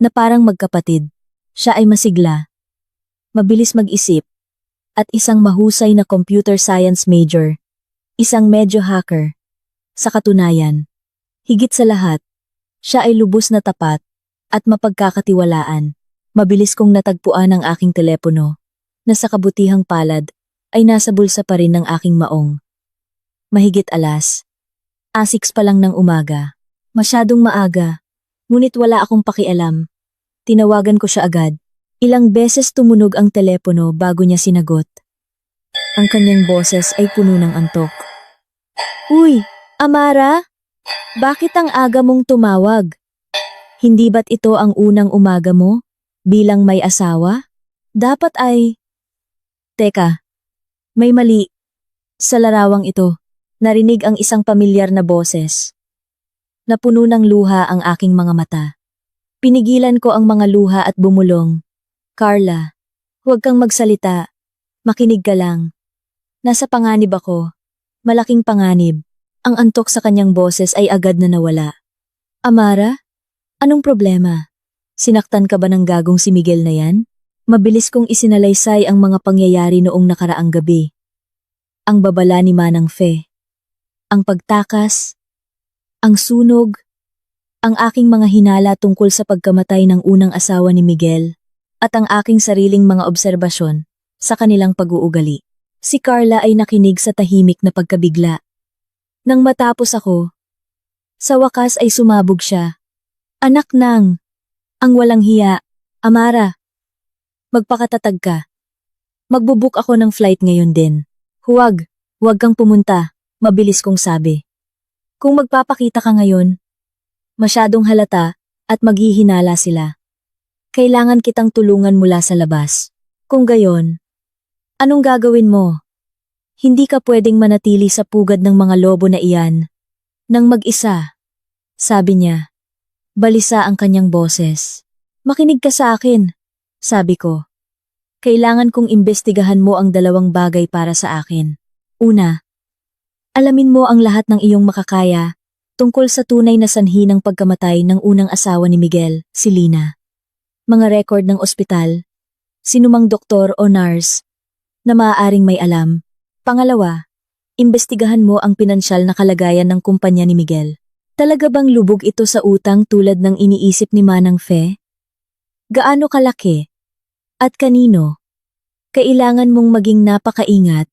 na parang magkapatid. Siya ay masigla, mabilis mag-isip, at isang mahusay na computer science major, isang medyo hacker. Sa katunayan, higit sa lahat, siya ay lubos na tapat at mapagkakatiwalaan. Mabilis kong natagpuan ang aking telepono, na sa kabutihang palad ay nasa bulsa pa rin ng aking maong. Mahigit alas 6 pa lang ng umaga. Masyadong maaga, ngunit wala akong pakialam. Tinawagan ko siya agad. Ilang beses tumunog ang telepono bago niya sinagot. Ang kanyang boses ay puno ng antok. "Uy, Amara? Bakit ang aga mong tumawag? Hindi ba't ito ang unang umaga mo bilang may asawa? Dapat ay..." Teka, may mali. Sa larawang ito, narinig ang isang pamilyar na boses. Napuno ng luha ang aking mga mata. Pinigilan ko ang mga luha at bumulong. "Carla, huwag kang magsalita. Makinig ka lang. Nasa panganib ako. Malaking panganib." Ang antok sa kanyang boses ay agad na nawala. "Amara? Anong problema? Sinaktan ka ba ng gagong si Miguel na yan?" Mabilis kong isinalaysay ang mga pangyayari noong nakaraang gabi. Ang babala ni Manang Fe. Ang pagtakas. Ang sunog. Ang aking mga hinala tungkol sa pagkamatay ng unang asawa ni Miguel. At ang aking sariling mga obserbasyon sa kanilang pag-uugali. Si Carla ay nakinig sa tahimik na pagkabigla. Nang matapos ako, sa wakas ay sumabog siya. Anak ang walang hiya. Amara, magpakatatag ka. Magbubook ako ng flight ngayon din. Huwag kang pumunta, mabilis kong sabi. Kung magpapakita ka ngayon, masyadong halata at maghihinala sila. Kailangan kitang tulungan mula sa labas. Kung gayon, anong gagawin mo? Hindi ka pwedeng manatili sa pugad ng mga lobo na iyan. Nang mag-isa, sabi niya. Balisa ang kanyang boses. Makinig ka sa akin, sabi ko. Kailangan kong imbestigahan mo ang dalawang bagay para sa akin. Una, alamin mo ang lahat ng iyong makakaya tungkol sa tunay na sanhi ng pagkamatay ng unang asawa ni Miguel, si Lina. Mga record ng ospital, sinumang doktor o nurse na maaaring may alam. Pangalawa, imbestigahan mo ang pinansyal na kalagayan ng kumpanya ni Miguel. Talaga bang lubog ito sa utang tulad ng iniisip ni Manang Fe? Gaano kalaki? At kanino? Kailangan mong maging napakaingat.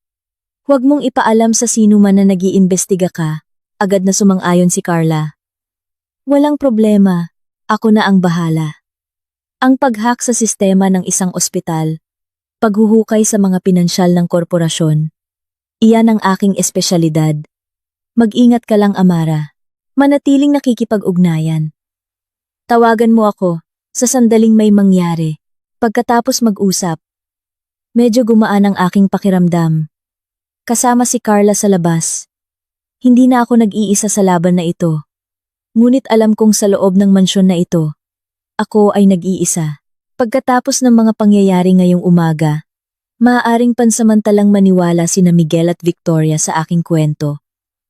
Huwag mong ipaalam sa sino man na nag-iimbestiga ka. Agad na sumang-ayon si Carla. Walang problema, ako na ang bahala. Ang pag-hack sa sistema ng isang ospital, paghuhukay sa mga pinansyal ng korporasyon, iyan ang aking espesyalidad. Mag-ingat ka lang, Amara. Manatiling nakikipag-ugnayan. Tawagan mo ako sa sandaling may mangyari. Pagkatapos mag-usap, medyo gumaan ang aking pakiramdam. Kasama si Carla sa labas. Hindi na ako nag-iisa sa laban na ito. Ngunit alam kong sa loob ng mansyon na ito, ako ay nag-iisa. Pagkatapos ng mga pangyayari ngayong umaga, maaaring pansamantalang maniwala sina Miguel at Victoria sa aking kwento.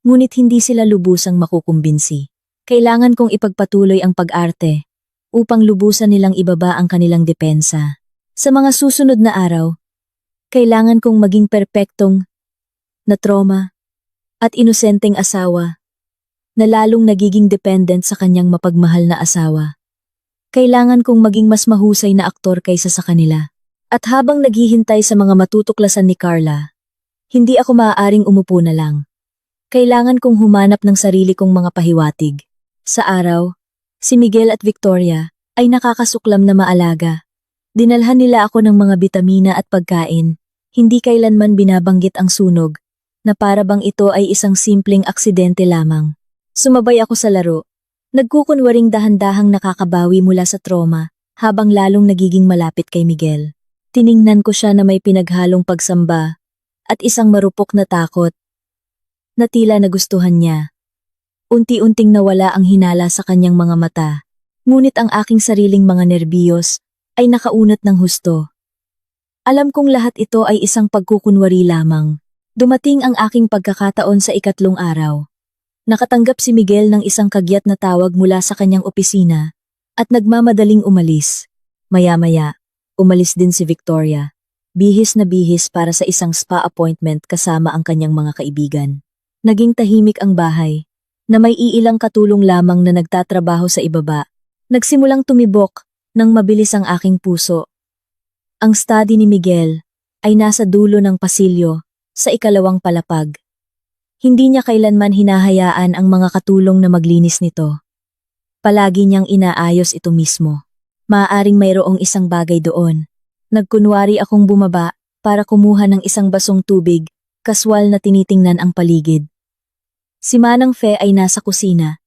Ngunit hindi sila lubusang makukumbinsi. Kailangan kong ipagpatuloy ang pag-arte upang lubusan nilang ibaba ang kanilang depensa. Sa mga susunod na araw, kailangan kong maging perpektong na trauma at inosenteng asawa na lalong nagiging dependent sa kanyang mapagmahal na asawa. Kailangan kong maging mas mahusay na aktor kaysa sa kanila. At habang naghihintay sa mga matutuklasan ni Carla, hindi ako maaaring umupo na lang. Kailangan kong humanap ng sarili kong mga pahiwatig. Sa araw, si Miguel at Victoria ay nakakasuklam na maalaga. Dinalhan nila ako ng mga bitamina at pagkain. Hindi kailanman binabanggit ang sunog, na para bang ito ay isang simpleng aksidente lamang. Sumabay ako sa laro. Nagkukunwaring dahan-dahang nakakabawi mula sa trauma, habang lalong nagiging malapit kay Miguel. Tiningnan ko siya na may pinaghalong pagsamba, at isang marupok na takot, na tila nagustuhan niya. Unti-unting nawala ang hinala sa kanyang mga mata, ngunit ang aking sariling mga nerbiyos ay nakaunat ng husto. Alam kong lahat ito ay isang pagkukunwari lamang. Dumating ang aking pagkakataon sa ikatlong araw. Nakatanggap si Miguel ng isang kagyat na tawag mula sa kanyang opisina at nagmamadaling umalis. Maya-maya, umalis din si Victoria. Bihis na bihis para sa isang spa appointment kasama ang kanyang mga kaibigan. Naging tahimik ang bahay, na may iilang katulong lamang na nagtatrabaho sa ibaba. Nagsimulang tumibok ng mabilis ang aking puso. Ang study ni Miguel ay nasa dulo ng pasilyo sa ikalawang palapag. Hindi niya kailanman hinahayaan ang mga katulong na maglinis nito. Palagi niyang inaayos ito mismo. Maaaring mayroong isang bagay doon. Nagkunwari akong bumaba para kumuha ng isang basong tubig, kaswal na tinitingnan ang paligid. Si Manang Fe ay nasa kusina.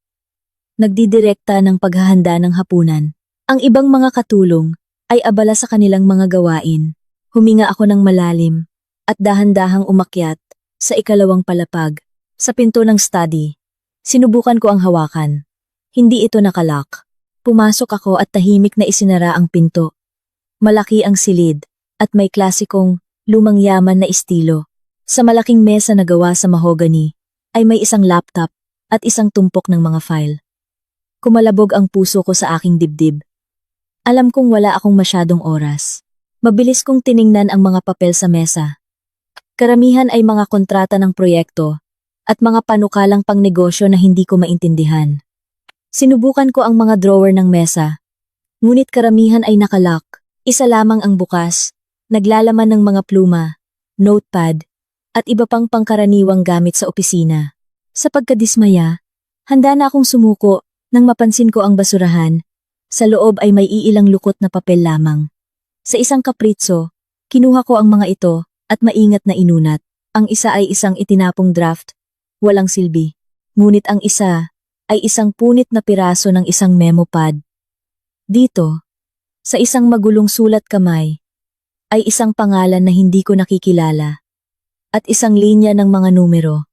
Nagdidirekta ng paghahanda ng hapunan. Ang ibang mga katulong ay abala sa kanilang mga gawain. Huminga ako ng malalim at dahan-dahang umakyat sa ikalawang palapag. Sa pinto ng study, sinubukan ko ang hawakan. Hindi ito nakalock. Pumasok ako at tahimik na isinara ang pinto. Malaki ang silid at may klasikong lumang yaman na estilo. Sa malaking mesa na gawa sa mahogany ay may isang laptop at isang tumpok ng mga file. Kumalabog ang puso ko sa aking dibdib. Alam kong wala akong masyadong oras. Mabilis kong tiningnan ang mga papel sa mesa. Karamihan ay mga kontrata ng proyekto at mga panukalang pangnegosyo na hindi ko maintindihan. Sinubukan ko ang mga drawer ng mesa, ngunit karamihan ay nakalock. Isa lamang ang bukas, naglalaman ng mga pluma, notepad, at iba pang pangkaraniwang gamit sa opisina. Sa pagkadismaya, handa na akong sumuko Nang mapansin ko ang basurahan, sa loob ay may iilang lukot na papel lamang. Sa isang kapritso, kinuha ko ang mga ito at maingat na inunat. Ang isa ay isang itinapong draft, walang silbi. Ngunit ang isa ay isang punit na piraso ng isang memo pad. Dito, sa isang magulong sulat kamay, ay isang pangalan na hindi ko nakikilala at isang linya ng mga numero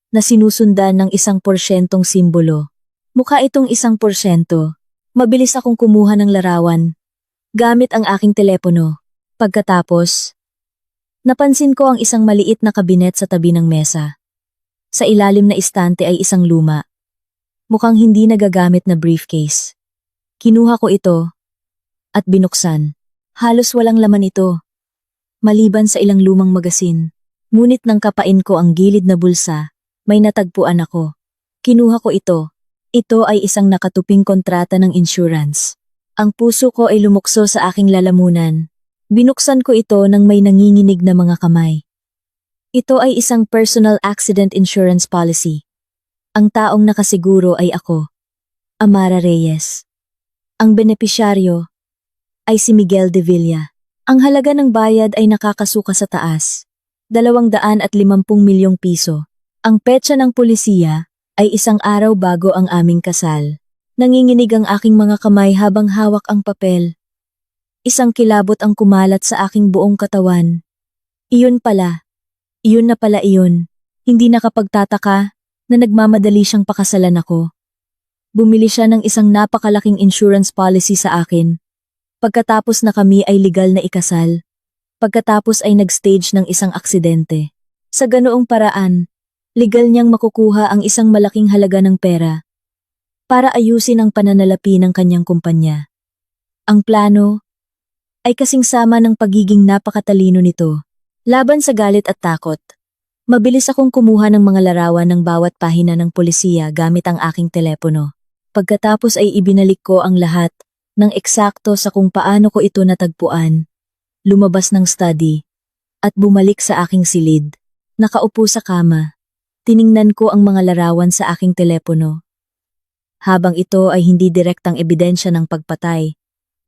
na sinusundan ng 1% simbolo. Mukha itong 1%. Mabilis akong kumuha ng larawan gamit ang aking telepono. Pagkatapos, napansin ko ang isang maliit na kabinet sa tabi ng mesa. Sa ilalim na istante ay isang luma. Mukhang hindi nagagamit na briefcase. Kinuha ko ito at binuksan. Halos walang laman ito, maliban sa ilang lumang magasin. Ngunit nang kapain ko ang gilid na bulsa, may natagpuan ako. Kinuha ko ito. Ito ay isang nakatuping kontrata ng insurance. Ang puso ko ay lumukso sa aking lalamunan. Binuksan ko ito nang may nanginginig na mga kamay. Ito ay isang personal accident insurance policy. Ang taong nakasiguro ay ako, Amara Reyes. Ang benepisyaryo ay si Miguel de Villa. Ang halaga ng bayad ay nakakasuka sa taas, 250 milyong piso. Ang petsa ng pulisiya ay isang araw bago ang aming kasal. Nanginginig ang aking mga kamay habang hawak ang papel. Isang kilabot ang kumalat sa aking buong katawan. Iyon pala. Iyon na pala iyon. Hindi nakapagtataka na nagmamadali siyang pakasalan ako. Bumili siya ng isang napakalaking insurance policy sa akin. Pagkatapos na kami ay legal na ikasal. Pagkatapos ay nag-stage ng isang aksidente. Sa ganoong paraan, legal niyang makukuha ang isang malaking halaga ng pera para ayusin ang pananalapi ng kanyang kumpanya. Ang plano ay kasing sama ng pagiging napakatalino nito. Laban sa galit at takot, mabilis akong kumuha ng mga larawan ng bawat pahina ng pulisiya gamit ang aking telepono. Pagkatapos ay ibinalik ko ang lahat ng eksakto sa kung paano ko ito natagpuan, lumabas ng study, at bumalik sa aking silid. Nakaupo sa kama. Tiningnan ko ang mga larawan sa aking telepono. Habang ito ay hindi direktang ebidensya ng pagpatay,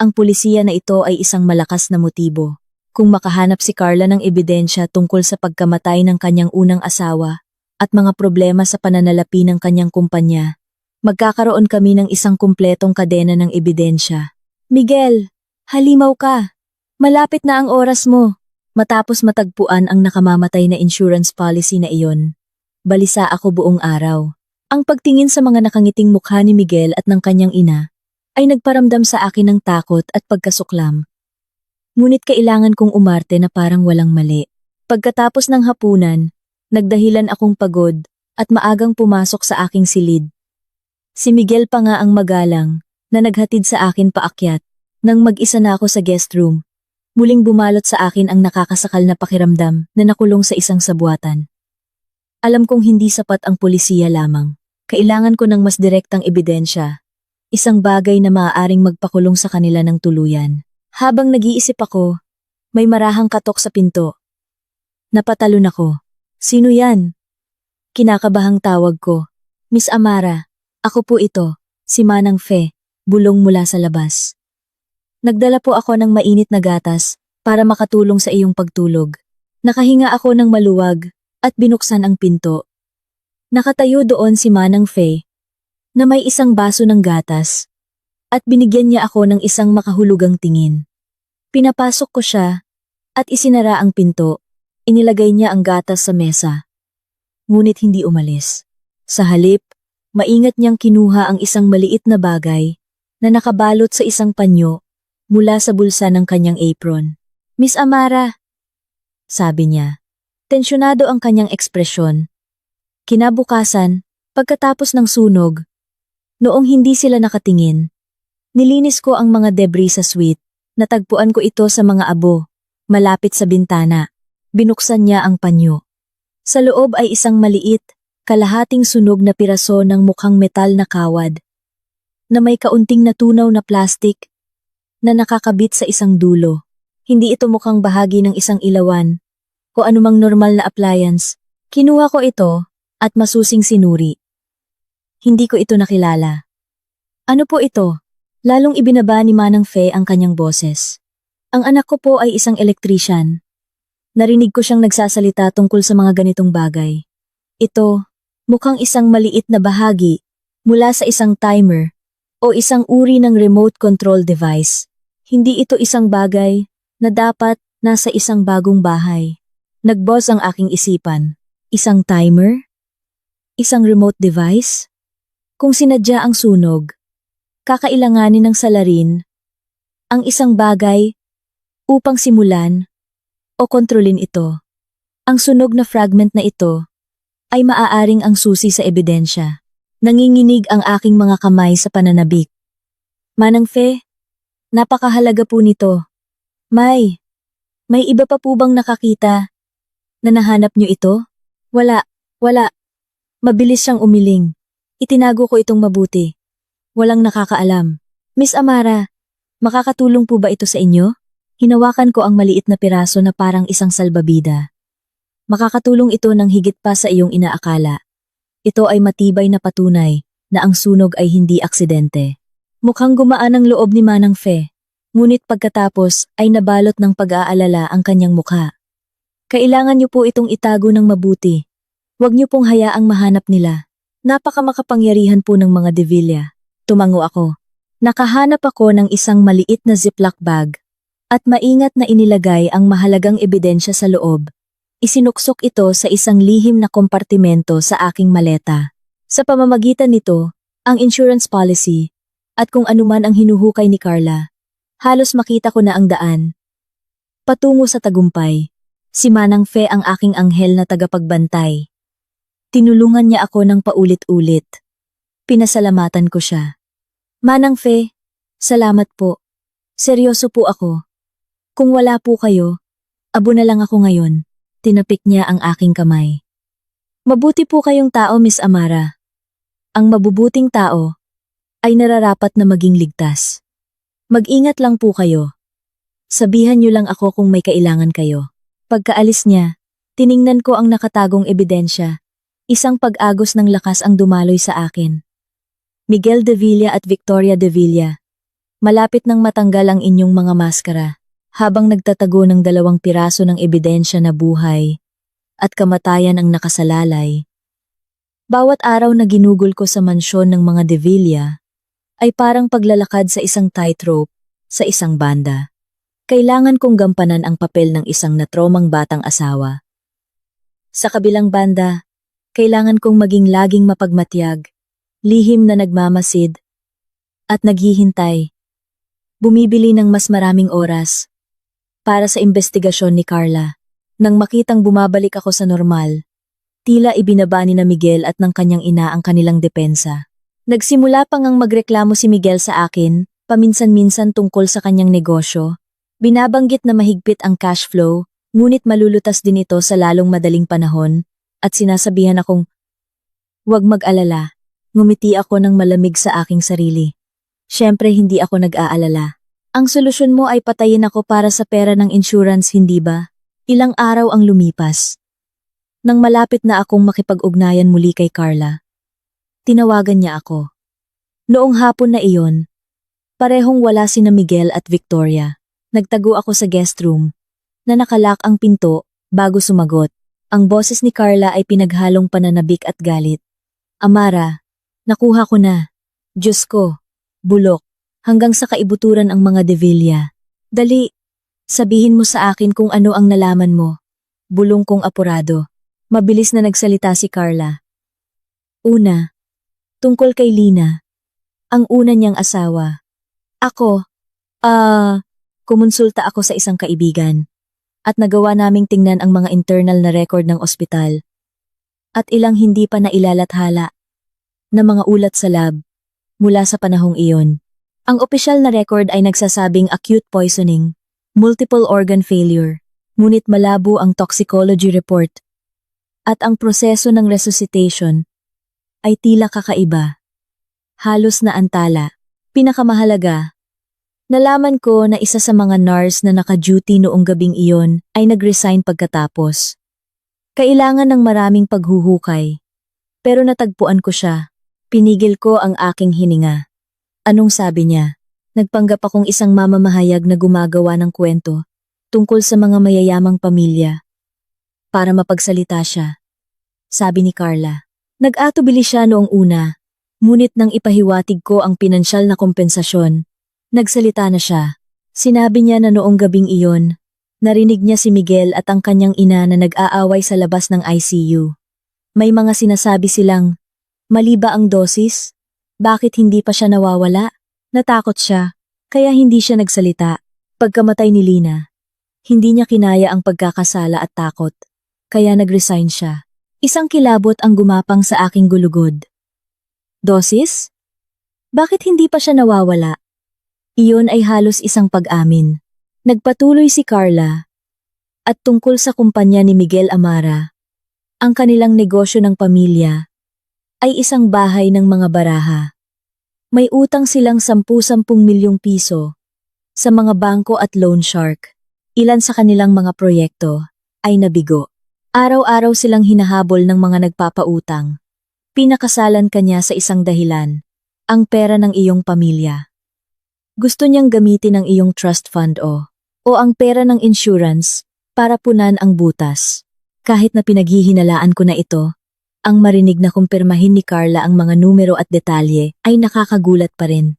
ang pulisiya na ito ay isang malakas na motibo. Kung makahanap si Carla ng ebidensya tungkol sa pagkamatay ng kanyang unang asawa at mga problema sa pananalapi ng kanyang kumpanya, magkakaroon kami ng isang kumpletong kadena ng ebidensya. Miguel, halimaw ka. Malapit na ang oras mo. Matapos matagpuan ang nakamamatay na insurance policy na iyon, balisa ako buong araw. Ang pagtingin sa mga nakangiting mukha ni Miguel at ng kanyang ina ay nagparamdam sa akin ng takot at pagkasuklam. Ngunit kailangan kong umarte na parang walang mali. Pagkatapos ng hapunan, nagdahilan akong pagod at maagang pumasok sa aking silid. Si Miguel pa nga ang magalang na naghatid sa akin paakyat. Nang mag-isa na ako sa guest room, muling bumalot sa akin ang nakakasakal na pakiramdam na nakulong sa isang sabwatan. Alam kong hindi sapat ang pulisiya lamang. Kailangan ko ng mas direktang ebidensya. Isang bagay na maaaring magpakulong sa kanila ng tuluyan. Habang nag-iisip ako, may marahang katok sa pinto. Napatalon ako. Sino yan? Kinakabahang tawag ko. Miss Amara, ako po ito, si Manang Fe, bulong mula sa labas. Nagdala po ako ng mainit na gatas para makatulong sa iyong pagtulog. Nakahinga ako ng maluwag at binuksan ang pinto. Nakatayo doon si Manang Fe na may isang baso ng gatas at binigyan niya ako ng isang makahulugang tingin. Pinapasok ko siya at isinara ang pinto. Inilagay niya ang gatas sa mesa. Ngunit hindi umalis. Sa halip, maingat niyang kinuha ang isang maliit na bagay na nakabalot sa isang panyo mula sa bulsa ng kanyang apron. Miss Amara, sabi niya. Tensyonado ang kanyang ekspresyon. Kinabukasan, pagkatapos ng sunog, noong hindi sila nakatingin, nilinis ko ang mga debris sa suite. Natagpuan ko ito sa mga abo, malapit sa bintana. Binuksan niya ang panyo. Sa loob ay isang maliit, kalahating sunog na piraso ng mukhang metal na kawad, na may kaunting natunaw na plastik na nakakabit sa isang dulo. Hindi ito mukhang bahagi ng isang ilawan o anumang normal na appliance. Kinuha ko ito at masusing sinuri. Hindi ko ito nakilala. Ano po ito? Lalong ibinaba ni Manang Fe ang kanyang boses. Ang anak ko po ay isang elektrisyan. Narinig ko siyang nagsasalita tungkol sa mga ganitong bagay. Ito, mukhang isang maliit na bahagi mula sa isang timer o isang uri ng remote control device. Hindi ito isang bagay na dapat nasa isang bagong bahay. Nag-buzz ang aking isipan. Isang timer? Isang remote device? Kung sinadya ang sunog, kakailanganin ng salarin ang isang bagay upang simulan o kontrolin ito. Ang sunog na fragment na ito ay maaaring ang susi sa ebidensya. Nanginginig ang aking mga kamay sa pananabik. Manang Fe, napakahalaga po nito. May iba pa po bang nakakita na nahanap niyo ito? Wala. Mabilis siyang umiling. Itinago ko itong mabuti. Walang nakakaalam. Miss Amara, makakatulong po ba ito sa inyo? Hinawakan ko ang maliit na piraso na parang isang salbabida. Makakatulong ito ng higit pa sa iyong inaakala. Ito ay matibay na patunay na ang sunog ay hindi aksidente. Mukhang gumaan ang loob ni Manang Fe, ngunit pagkatapos ay nabalot ng pag-aalala ang kanyang mukha. Kailangan niyo po itong itago ng mabuti. Huwag niyo pong hayaang mahanap nila. Napakamakapangyarihan po ng mga De Villa. Tumango ako. Nakahanap ako ng isang maliit na ziplock bag at maingat na inilagay ang mahalagang ebidensya sa loob. Isinuksok ito sa isang lihim na kompartimento sa aking maleta. Sa pamamagitan nito, ang insurance policy at kung anuman ang hinuhukay ni Carla, halos makita ko na ang daan. Patungo sa tagumpay, si Manang Fe ang aking anghel na tagapagbantay. Tinulungan niya ako ng paulit-ulit. Pinasalamatan ko siya. Manang Fe, salamat po. Seryoso po ako. Kung wala po kayo, abo na lang ako ngayon. Tinapik niya ang aking kamay. Mabuti po kayong tao, Miss Amara. Ang mabubuting tao ay nararapat na maging ligtas. Mag-ingat lang po kayo. Sabihan niyo lang ako kung may kailangan kayo. Pagkaalis niya, tiningnan ko ang nakatagong ebidensya. Isang pag-agos ng lakas ang dumaloy sa akin. Miguel De Villa at Victoria De Villa. Malapit nang matanggal ang inyong mga maskara, habang nagtatago ng 2 piraso ng ebidensya na buhay at kamatayan ang nakasalalay. Bawat araw na ginugol ko sa mansyon ng mga De Villa ay parang paglalakad sa isang tightrope sa isang banda. Kailangan kong gampanan ang papel ng isang natromang batang asawa. Sa kabilang banda, kailangan kong maging laging mapagmatyag, lihim na nagmamasid, at naghihintay. Bumibili ng mas maraming oras para sa investigasyon ni Carla. Nang makitang bumabalik ako sa normal, tila ibinaba ni na Miguel at ng kanyang ina ang kanilang depensa. Nagsimula pa ngang magreklamo si Miguel sa akin, paminsan-minsan tungkol sa kanyang negosyo. Binabanggit na mahigpit ang cash flow, ngunit malulutas din ito sa lalong madaling panahon, at sinasabihan akong, "Huwag mag-alala." Ngumiti ako ng malamig sa aking sarili. Siyempre hindi ako nag-aalala. Ang solusyon mo ay patayin ako para sa pera ng insurance, hindi ba? Ilang araw ang lumipas. Nang malapit na akong makipag-ugnayan muli kay Carla, tinawagan niya ako. Noong hapon na iyon, parehong wala sina Miguel at Victoria. Nagtago ako sa guest room, na nakalak ang pinto bago sumagot. Ang boses ni Carla ay pinaghalong pananabik at galit. Amara, nakuha ko na. Diyos ko, bulok, hanggang sa kaibuturan ang mga De Villa. Dali, sabihin mo sa akin kung ano ang nalaman mo. Bulong kong apurado. Mabilis na nagsalita si Carla. Una, tungkol kay Lina, ang una niyang asawa. Ako, kumonsulta ako sa isang kaibigan at nagawa naming tingnan ang mga internal na record ng ospital at ilang hindi pa nailalathala na mga ulat sa lab mula sa panahong iyon. Ang opisyal na record ay nagsasabing acute poisoning, multiple organ failure, ngunit malabo ang toxicology report at ang proseso ng resuscitation ay tila kakaiba. Halos na antala. Pinakamahalaga, nalaman ko na isa sa mga nurse na naka-duty noong gabing iyon ay nag-resign pagkatapos. Kailangan ng maraming paghuhukay. Pero natagpuan ko siya. Pinigil ko ang aking hininga. Anong sabi niya? Nagpanggap akong isang mamamahayag na gumagawa ng kwento tungkol sa mga mayayamang pamilya para mapagsalita siya. Sabi ni Carla. Nag-atubili siya noong una, ngunit nang ipahiwatig ko ang pinansyal na kompensasyon, nagsalita na siya. Sinabi niya na noong gabing iyon, narinig niya si Miguel at ang kanyang ina na nag-aaway sa labas ng ICU. May mga sinasabi silang, mali ba ang dosis? Bakit hindi pa siya nawawala? Natakot siya, kaya hindi siya nagsalita. Pagkamatay ni Lina, hindi niya kinaya ang pagkakasala at takot, kaya nag-resign siya. Isang kilabot ang gumapang sa aking gulugod. Dosis? Bakit hindi pa siya nawawala? Iyon ay halos isang pag-amin. Nagpatuloy si Carla. At tungkol sa kumpanya ni Miguel Amara, ang kanilang negosyo ng pamilya ay isang bahay ng mga baraha. May utang silang 10-10 milyong piso sa mga bangko at loan shark. Ilan sa kanilang mga proyekto ay nabigo. Araw-araw silang hinahabol ng mga nagpapautang. Pinakasalan kanya sa isang dahilan, ang pera ng iyong pamilya. Gusto niyang gamitin ang iyong trust fund o ang pera ng insurance para punan ang butas. Kahit na pinaghihinalaan ko na ito, ang marinig na kumpirmahin ni Carla ang mga numero at detalye ay nakakagulat pa rin.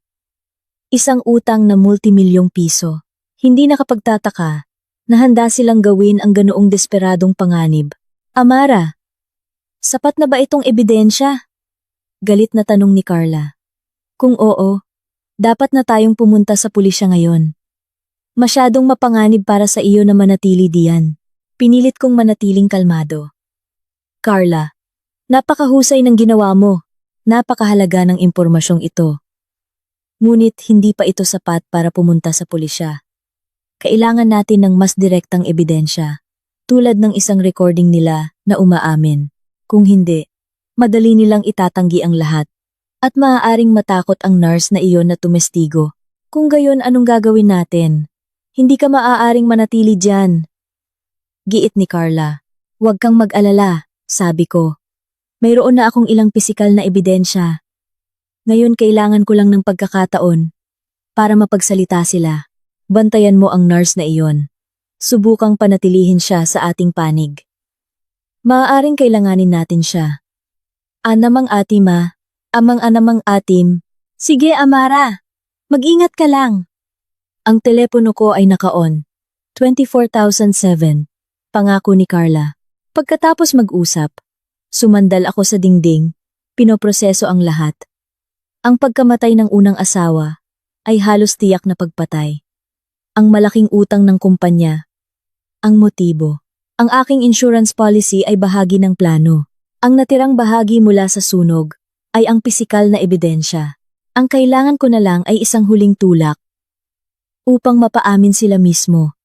Isang utang na multimilyong piso. Hindi nakapagtataka na handa silang gawin ang ganoong desperadong panganib. Amara, sapat na ba itong ebidensya? Galit na tanong ni Carla. Kung oo, dapat na tayong pumunta sa pulisya ngayon. Masyadong mapanganib para sa iyo na manatili diyan. Pinilit kong manatiling kalmado. Carla, napakahusay ng ginawa mo. Napakahalaga ng impormasyong ito. Ngunit hindi pa ito sapat para pumunta sa pulisya. Kailangan natin ng mas direktang ebidensya, tulad ng isang recording nila na umaamin. Kung hindi, madali nilang itatanggi ang lahat. At maaaring matakot ang nurse na iyon na tumestigo. Kung gayon, anong gagawin natin? Hindi ka maaaring manatili dyan. Giit ni Carla. Huwag kang mag-alala, sabi ko. Mayroon na akong ilang pisikal na ebidensya. Ngayon kailangan ko lang ng pagkakataon para mapagsalita sila. Bantayan mo ang nurse na iyon. Subukang panatilihin siya sa ating panig. Maaaring kailanganin natin siya. Anamang atima, amang anamang atim. Sige Amara, mag-ingat ka lang. Ang telepono ko ay naka-on. 24,007. Pangako ni Carla. Pagkatapos mag-usap, sumandal ako sa dingding, pinoproseso ang lahat. Ang pagkamatay ng unang asawa ay halos tiyak na pagpatay. Ang malaking utang ng kumpanya. Ang motibo. Ang aking insurance policy ay bahagi ng plano. Ang natirang bahagi mula sa sunog ay ang pisikal na ebidensya. Ang kailangan ko na lang ay isang huling tulak. Upang mapaamin sila mismo.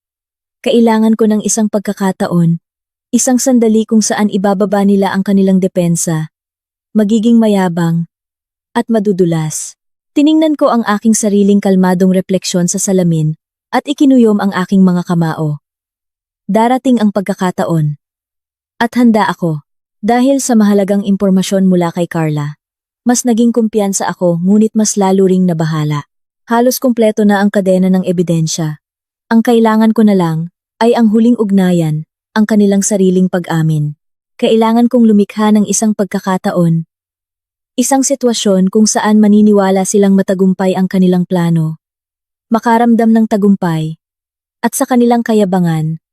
Kailangan ko ng isang pagkakataon, isang sandali kung saan ibababa nila ang kanilang depensa, magiging mayabang, at madudulas. Tiningnan ko ang aking sariling kalmadong refleksyon sa salamin, at ikinuyom ang aking mga kamao. Darating ang pagkakataon. At handa ako, dahil sa mahalagang impormasyon mula kay Carla. Mas naging kumpiyansa ako ngunit mas lalo ring nabahala. Halos kumpleto na ang kadena ng ebidensya. Ang kailangan ko na lang ay ang huling ugnayan, ang kanilang sariling pag-amin. Kailangan kong lumikha ng isang pagkakataon. Isang sitwasyon kung saan maniniwala silang matagumpay ang kanilang plano. Makaramdam ng tagumpay, at sa kanilang kayabangan,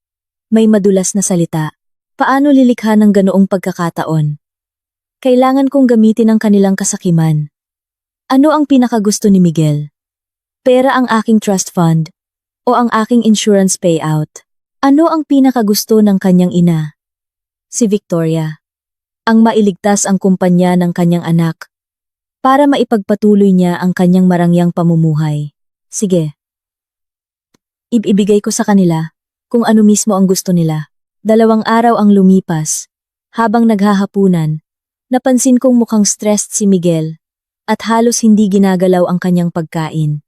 may madulas na salita. Paano lilikha ng ganoong pagkakataon? Kailangan kong gamitin ang kanilang kasakiman. Ano ang pinakagusto ni Miguel? Pera ang aking trust fund, o ang aking insurance payout? Ano ang pinakagusto ng kanyang ina? Si Victoria. Ang mailigtas ang kumpanya ng kanyang anak, para maipagpatuloy niya ang kanyang marangyang pamumuhay. Sige. Ibibigay ko sa kanila kung ano mismo ang gusto nila. 2 araw ang lumipas. Habang naghahapunan, napansin kong mukhang stressed si Miguel at halos hindi ginagalaw ang kanyang pagkain.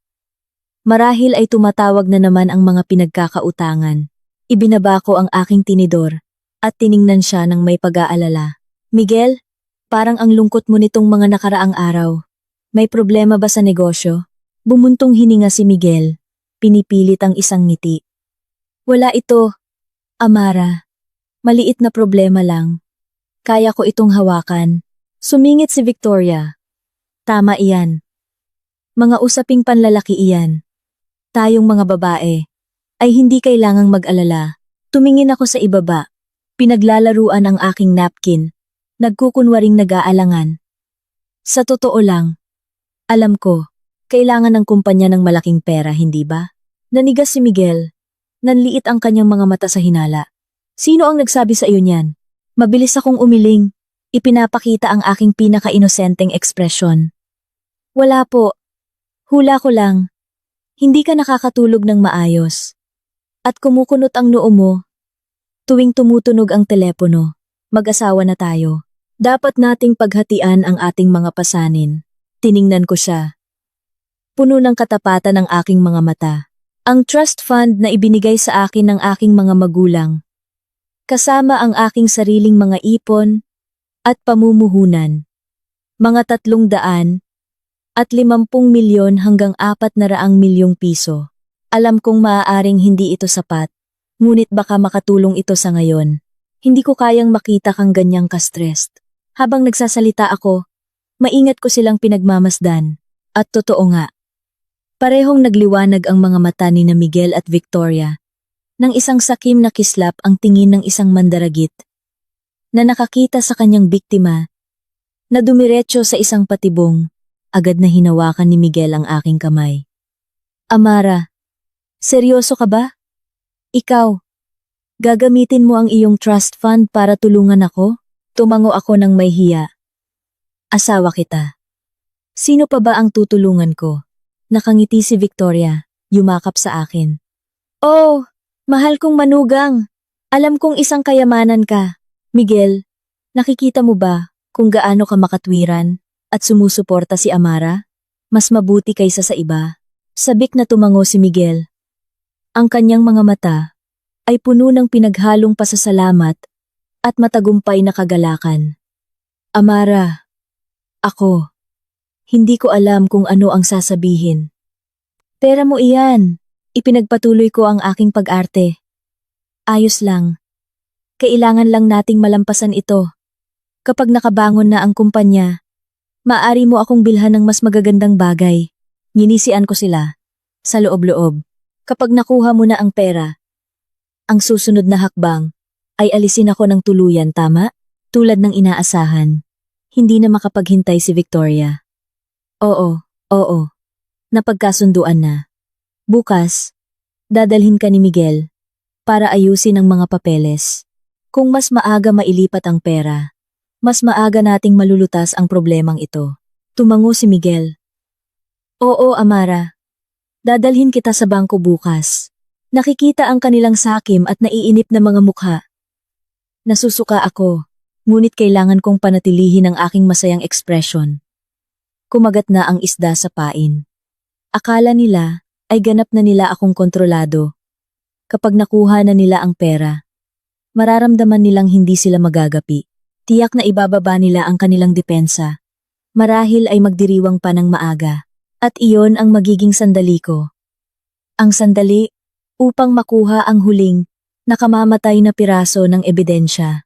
Marahil ay tumatawag na naman ang mga pinagkakautangan. Ibinaba ko ang aking tinidor at tiningnan siya ng may pag-aalala. Miguel, parang ang lungkot mo nitong mga nakaraang araw. May problema ba sa negosyo? Bumuntong hininga si Miguel, pinipilit ang isang ngiti. Wala ito, Amara. Maliit na problema lang. Kaya ko itong hawakan. Sumingit si Victoria. Tama iyan. Mga usaping panlalaki iyan. Tayong mga babae ay hindi kailangang mag-alala. Tumingin ako sa ibaba. Pinaglalaruan ang aking napkin. Nagkukunwaring nag-aalangan. Sa totoo lang, alam ko, kailangan ng kumpanya ng malaking pera, hindi ba? Nanigas si Miguel. Nanliit ang kanyang mga mata sa hinala. Sino ang nagsabi sa iyo niyan? Mabilis akong umiling. Ipinapakita ang aking pinaka-inosenteng ekspresyon. Wala po. Hula ko lang. Hindi ka nakakatulog ng maayos. At kumukunot ang noo mo. Tuwing tumutunog ang telepono, mag-asawa na tayo. Dapat nating paghatian ang ating mga pasanin. Tiningnan ko siya. Puno ng katapatan ang aking mga mata. Ang trust fund na ibinigay sa akin ng aking mga magulang. Kasama ang aking sariling mga ipon at pamumuhunan. Mga 300 at 50 milyon hanggang 400 milyong piso. Alam kong maaaring hindi ito sapat, ngunit baka makatulong ito sa ngayon. Hindi ko kayang makita kang ganyang ka-stressed. Habang nagsasalita ako, maingat ko silang pinagmamasdan. At totoo nga. Parehong nagliwanag ang mga mata ni na Miguel at Victoria. Nang isang sakim na kislap ang tingin ng isang mandaragit na nakakita sa kanyang biktima na dumiretso sa isang patibong, agad na hinawakan ni Miguel ang aking kamay. Amara, seryoso ka ba? Ikaw, gagamitin mo ang iyong trust fund para tulungan ako? Tumango ako ng may hiya. Asawa kita. Sino pa ba ang tutulungan ko? Nakangiti si Victoria, yumakap sa akin. Oh, mahal kong manugang. Alam kong isang kayamanan ka. Miguel, nakikita mo ba kung gaano ka makatwiran at sumusuporta si Amara? Mas mabuti kaysa sa iba. Sabik na tumango si Miguel. Ang kanyang mga mata ay puno ng pinaghalong pasasalamat at matagumpay na kagalakan. Amara, ako, hindi ko alam kung ano ang sasabihin. Pera mo iyan, ipinagpatuloy ko ang aking pag-arte. Ayos lang. Kailangan lang nating malampasan ito. Kapag nakabangon na ang kumpanya, maaari mo akong bilhan ng mas magagandang bagay. Nginisian ko sila, sa loob-loob. Kapag nakuha mo na ang pera, ang susunod na hakbang ay alisin ako ng tuluyan, tama? Tulad ng inaasahan. Hindi na makapaghintay si Victoria. Oo. Napagkasunduan na. Bukas, dadalhin ka ni Miguel para ayusin ang mga papeles. Kung mas maaga mailipat ang pera, mas maaga nating malulutas ang problemang ito. Tumango si Miguel. Oo, Amara. Dadalhin kita sa bangko bukas. Nakikita ang kanilang sakim at naiinip na mga mukha. Nasusuka ako, ngunit kailangan kong panatilihin ang aking masayang ekspresyon. Kumagat na ang isda sa pain. Akala nila ay ganap na nila akong kontrolado. Kapag nakuha na nila ang pera, mararamdaman nilang hindi sila magagapi. Tiyak na ibababa nila ang kanilang depensa. Marahil ay magdiriwang pa ng maaga. At iyon ang magiging sandali ko. Ang sandali upang makuha ang huling nakamamatay na piraso ng ebidensya.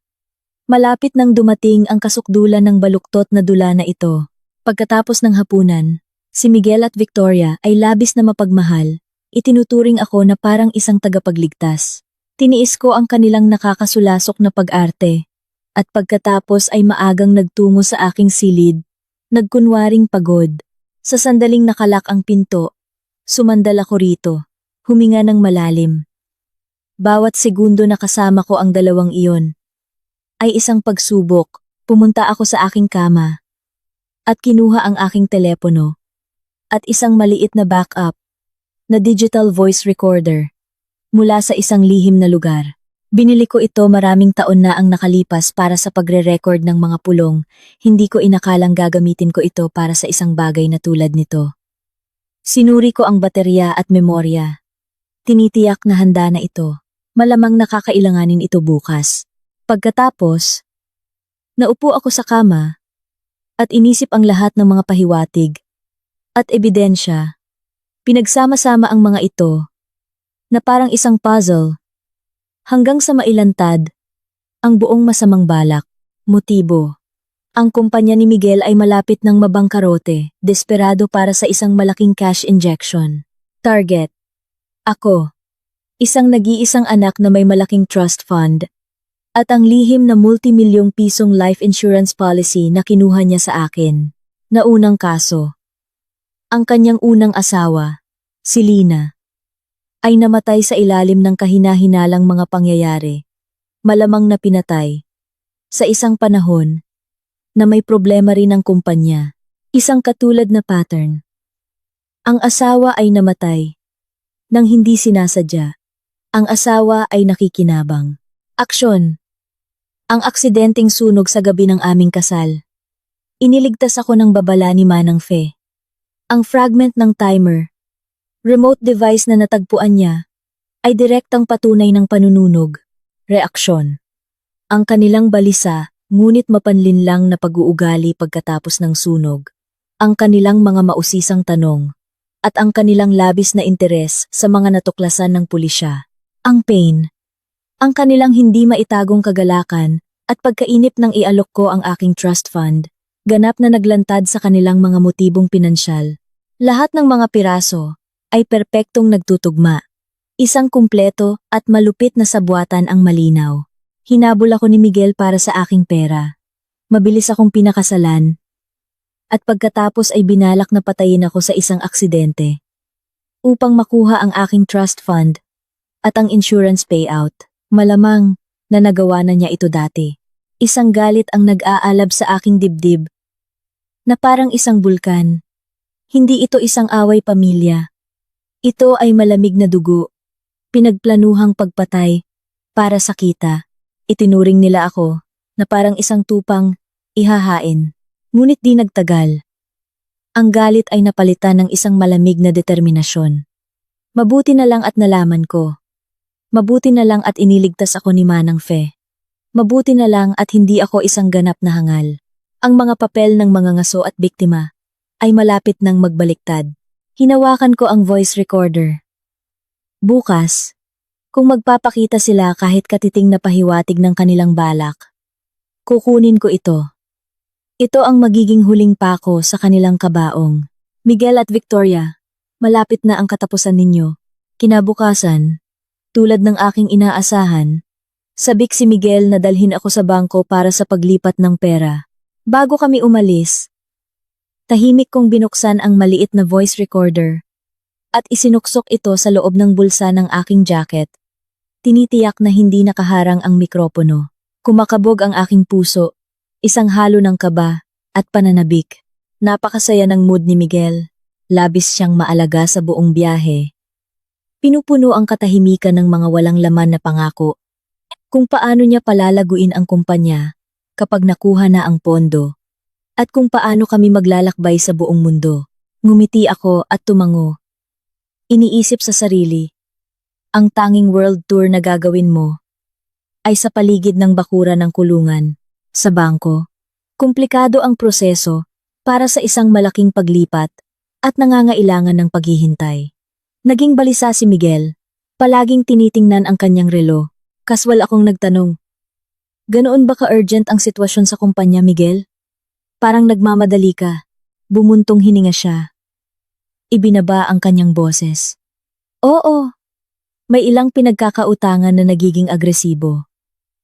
Malapit nang dumating ang kasukdulan ng baluktot na dula na ito. Pagkatapos ng hapunan, si Miguel at Victoria ay labis na mapagmahal. Itinuturing ako na parang isang tagapagligtas. Tiniis ko ang kanilang nakakasulasok na pag-arte. At pagkatapos ay maagang nagtungo sa aking silid, nagkunwaring pagod. Sa sandaling nakalak ang pinto, sumandal ako rito, huminga ng malalim. Bawat segundo na kasama ko ang dalawang iyon ay isang pagsubok. Pumunta ako sa aking kama at kinuha ang aking telepono at isang maliit na backup na digital voice recorder mula sa isang lihim na lugar. Binili ko ito maraming taon na ang nakalipas para sa pagre-record ng mga pulong. Hindi ko inakalang gagamitin ko ito para sa isang bagay na tulad nito. Sinuri ko ang baterya at memorya. Tinitiyak na handa na ito. Malamang nakakailanganin ito bukas. Pagkatapos, naupo ako sa kama at inisip ang lahat ng mga pahiwatig at ebidensya Pinagsama-sama ang mga ito na parang isang puzzle hanggang sa mailantad ang buong masamang balak. Motibo. Ang kumpanya ni Miguel ay malapit ng mabangkarote, desperado para sa isang malaking cash injection. Target. Ako. Isang nag-iisang anak na may malaking trust fund at ang lihim na multimilyong pisong life insurance policy na kinuha niya sa akin. Naunang kaso. Ang kanyang unang asawa, si Lina, ay namatay sa ilalim ng kahina-hinalang mga pangyayari. Malamang na pinatay. Sa isang panahon na may problema rin ang kumpanya. Isang katulad na pattern. Ang asawa ay namatay nang hindi sinasadya. Ang asawa ay nakikinabang. Aksyon. Ang aksidenteng sunog sa gabi ng aming kasal. Iniligtas ako ng babala ni Manang Fe. Ang fragment ng timer, remote device na natagpuan niya, ay direktang patunay ng panununog. Reaksyon. Ang kanilang balisa, ngunit mapanlinlang na pag-uugali pagkatapos ng sunog. Ang kanilang mga mausisang tanong, at ang kanilang labis na interes sa mga natuklasan ng pulisya. Ang pain. Ang kanilang hindi maitagong kagalakan at pagkainip ng ialok ko ang aking trust fund, ganap na naglantad sa kanilang mga motibong pinansyal. Lahat ng mga piraso ay perpektong nagtutugma. Isang kumpleto at malupit na sabwatan ang malinaw. Hinabol ako ni Miguel para sa aking pera. Mabilis akong pinakasalan. At pagkatapos ay binalak na patayin ako sa isang aksidente. Upang makuha ang aking trust fund at ang insurance payout. Malamang na nagawa na niya ito dati. Isang galit ang nag-aalab sa aking dibdib. Na parang isang bulkan. Hindi ito isang away pamilya. Ito ay malamig na dugo. Pinagplanuhang pagpatay para sa kita. Itinuring nila ako na parang isang tupang ihahain. Ngunit di nagtagal. Ang galit ay napalitan ng isang malamig na determinasyon. Mabuti na lang at nalaman ko. Mabuti na lang at iniligtas ako ni Manang Fe. Mabuti na lang at hindi ako isang ganap na hangal. Ang mga papel ng mga ngaso at biktima ay malapit nang magbaliktad. Hinawakan ko ang voice recorder. Bukas, kung magpapakita sila kahit katiting na pahiwatig ng kanilang balak, kukunin ko ito. Ito ang magiging huling pako sa kanilang kabaong. Miguel at Victoria, malapit na ang katapusan ninyo. Kinabukasan, tulad ng aking inaasahan, sabik si Miguel na dalhin ako sa bangko para sa paglipat ng pera. Bago kami umalis, tahimik kong binuksan ang maliit na voice recorder at isinuksok ito sa loob ng bulsa ng aking jacket. Tinitiyak na hindi nakaharang ang mikropono. Kumakabog ang aking puso, isang halo ng kaba at pananabik. Napakasaya ng mood ni Miguel. Labis siyang maalaga sa buong biyahe. Pinupuno ang katahimikan ng mga walang laman na pangako. Kung paano niya palalaguin ang kumpanya kapag nakuha na ang pondo. At kung paano kami maglalakbay sa buong mundo. Ngumiti ako at tumango. Iniisip sa sarili. Ang tanging world tour na gagawin mo ay sa paligid ng bakuran ng kulungan. Sa bangko, komplikado ang proseso para sa isang malaking paglipat at nangangailangan ng paghihintay. Naging balisa si Miguel, palaging tinitingnan ang kanyang relo. Kaswal akong nagtanong, ganoon ba ka-urgent ang sitwasyon sa kumpanya, Miguel? Parang nagmamadali ka. Bumuntong hininga siya. Ibinaba ang kanyang boses. Oo, may ilang pinagkakautangan na nagiging agresibo.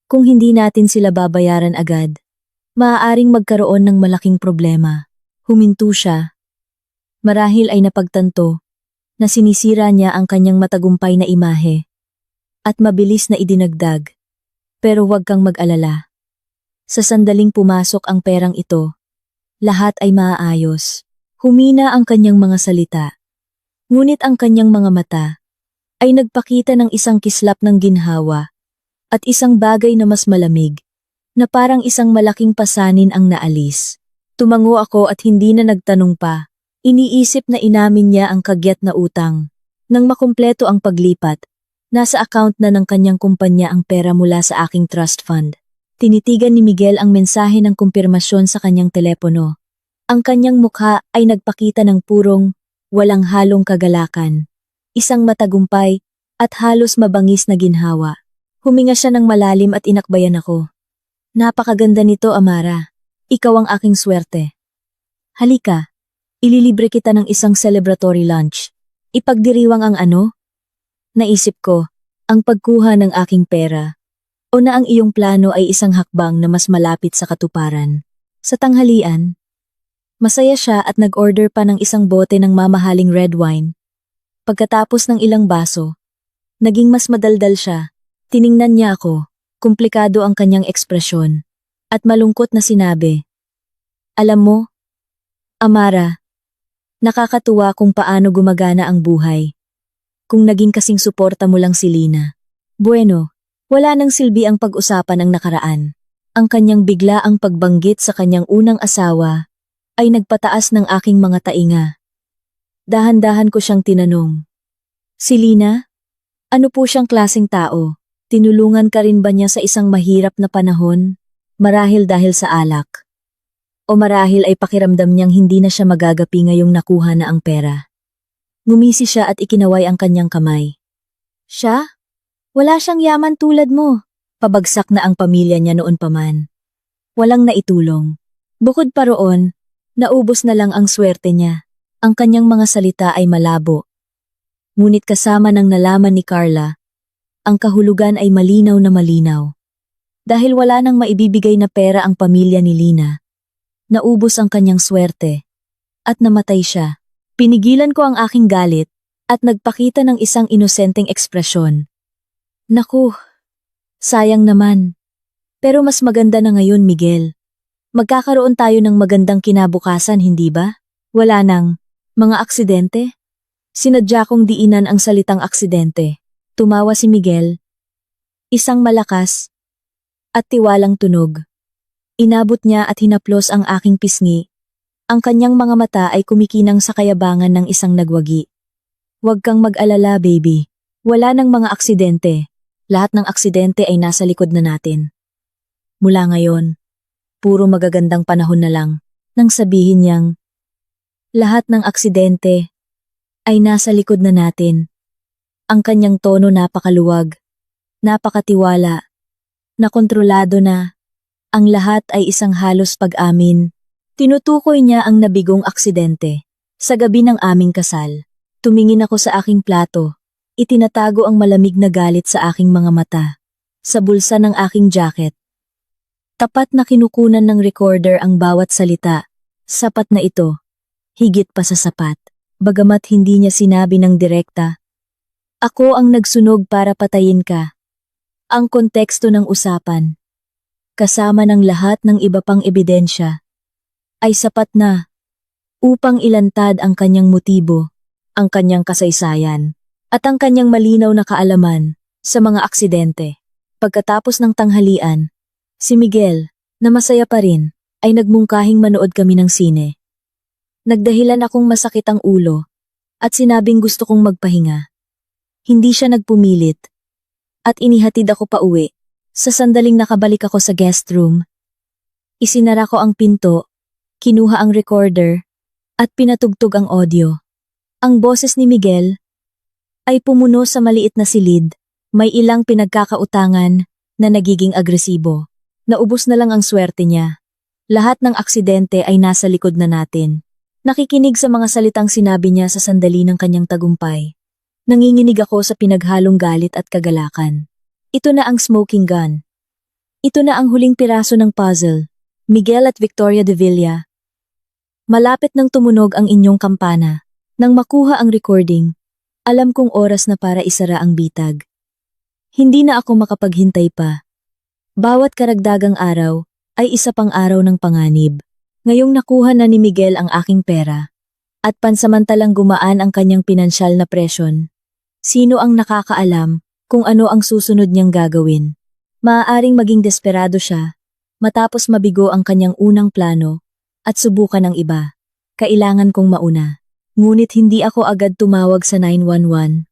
Kung hindi natin sila babayaran agad, maaaring magkaroon ng malaking problema. Huminto siya. Marahil ay napagtanto na sinisira niya ang kanyang matagumpay na imahe at mabilis na idinagdag. Pero huwag kang mag-alala. Sa sandaling pumasok ang perang ito, lahat ay maaayos. Humina ang kanyang mga salita. Ngunit ang kanyang mga mata ay nagpakita ng isang kislap ng ginhawa at isang bagay na mas malamig, na parang isang malaking pasanin ang naalis. Tumango ako at hindi na nagtanong pa. Iniisip na inamin niya ang kagyat na utang. Nang makumpleto ang paglipat, nasa account na ng kanyang kumpanya ang pera mula sa aking trust fund. Tinitigan ni Miguel ang mensahe ng kumpirmasyon sa kanyang telepono. Ang kanyang mukha ay nagpakita ng purong walang halong kagalakan. Isang matagumpay at halos mabangis na ginhawa. Huminga siya ng malalim at inakbayan ako. Napakaganda nito, Amara. Ikaw ang aking swerte. Halika, ililibre kita ng isang celebratory lunch. Ipagdiriwang ang ano? Naisip ko, ang pagkuha ng aking pera. O na ang iyong plano ay isang hakbang na mas malapit sa katuparan. Sa tanghalian, masaya siya at nag-order pa ng isang bote ng mamahaling red wine. Pagkatapos ng ilang baso, naging mas madaldal siya. Tiningnan niya ako, komplikado ang kanyang ekspresyon, at malungkot na sinabi, "Alam mo, Amara, nakakatuwa kung paano gumagana ang buhay. Kung naging kasing suporta mo lang si Lina. Bueno, wala nang silbi ang pag-usapan ng nakaraan. Ang kanyang biglaang pagbanggit sa kanyang unang asawa ay nagpataas ng aking mga tainga. Dahan-dahan ko siyang tinanong, "Si Lina? Ano po siyang klaseng tao? Tinulungan ka rin ba niya sa isang mahirap na panahon? Marahil dahil sa alak? O marahil ay pakiramdam niyang hindi na siya magagapi ngayong nakuha na ang pera?" Ngumisi siya at ikinaway ang kanyang kamay. "Siya? Wala siyang yaman tulad mo." Pabagsak na ang pamilya niya noon pa man. Walang naitulong. Bukod pa roon, naubos na lang ang swerte niya. Ang kanyang mga salita ay malabo. Ngunit kasama ng nalaman ni Carla, ang kahulugan ay malinaw na malinaw. Dahil wala nang maibibigay na pera ang pamilya ni Lina, naubos ang kanyang swerte, at namatay siya. Pinigilan ko ang aking galit, at nagpakita ng isang inosenteng ekspresyon. Naku, sayang naman. Pero mas maganda na ngayon, Miguel. Magkakaroon tayo ng magandang kinabukasan, hindi ba? Wala nang mga aksidente? Sinadya kong diinan ang salitang aksidente. Tumawa si Miguel. Isang malakas at tiwalang tunog. Inabot niya at hinaplos ang aking pisngi. Ang kanyang mga mata ay kumikinang sa kayabangan ng isang nagwagi. Huwag kang mag-alala, baby. Wala nang mga aksidente. Lahat ng aksidente ay nasa likod na natin. Mula ngayon, puro magagandang panahon na lang. Nang sabihin niyang, lahat ng aksidente ay nasa likod na natin. Ang kanyang tono napakaluwag, napakatiwala, nakontrolado na. Ang lahat ay isang halos pag-amin. Tinutukoy niya ang nabigong aksidente. Sa gabi ng aming kasal, tumingin ako sa aking plato. Itinatago ang malamig na galit sa aking mga mata. Sa bulsa ng aking jacket. Tapat na kinukunan ng recorder ang bawat salita. Sapat na ito. Higit pa sa sapat. Bagamat hindi niya sinabi ng direkta. Ako ang nagsunog para patayin ka. Ang konteksto ng usapan, kasama ng lahat ng iba pang ebidensya, ay sapat na upang ilantad ang kanyang motibo, ang kanyang kasaysayan, at ang kanyang malinaw na kaalaman sa mga aksidente. Pagkatapos ng tanghalian, si Miguel, na masaya pa rin, ay nagmungkahing manood kami ng sine. Nagdahilan akong masakit ang ulo at sinabing gusto kong magpahinga. Hindi siya nagpumilit at inihatid ako pa uwi. Sa sandaling nakabalik ako sa guest room, isinara ko ang pinto, kinuha ang recorder, at pinatugtog ang audio. Ang boses ni Miguel ay pumuno sa maliit na silid, may ilang pinagkakautangan na nagiging agresibo. Naubos na lang ang swerte niya. Lahat ng aksidente ay nasa likod na natin. Nakikinig sa mga salitang sinabi niya sa sandali ng kanyang tagumpay. Nanginginig ako sa pinaghalong galit at kagalakan. Ito na ang smoking gun. Ito na ang huling piraso ng puzzle. Miguel at Victoria de Villa. Malapit nang tumunog ang inyong kampana. Nang makuha ang recording, alam kong oras na para isara ang bitag. Hindi na ako makapaghintay pa. Bawat karagdagang araw ay isa pang araw ng panganib. Ngayong nakuha na ni Miguel ang aking pera at pansamantalang gumaan ang kanyang pinansyal na presyon. Sino ang nakakaalam kung ano ang susunod niyang gagawin? Maaaring maging desperado siya matapos mabigo ang kanyang unang plano at subukan ang iba. Kailangan kong mauna. Ngunit hindi ako agad tumawag sa 911.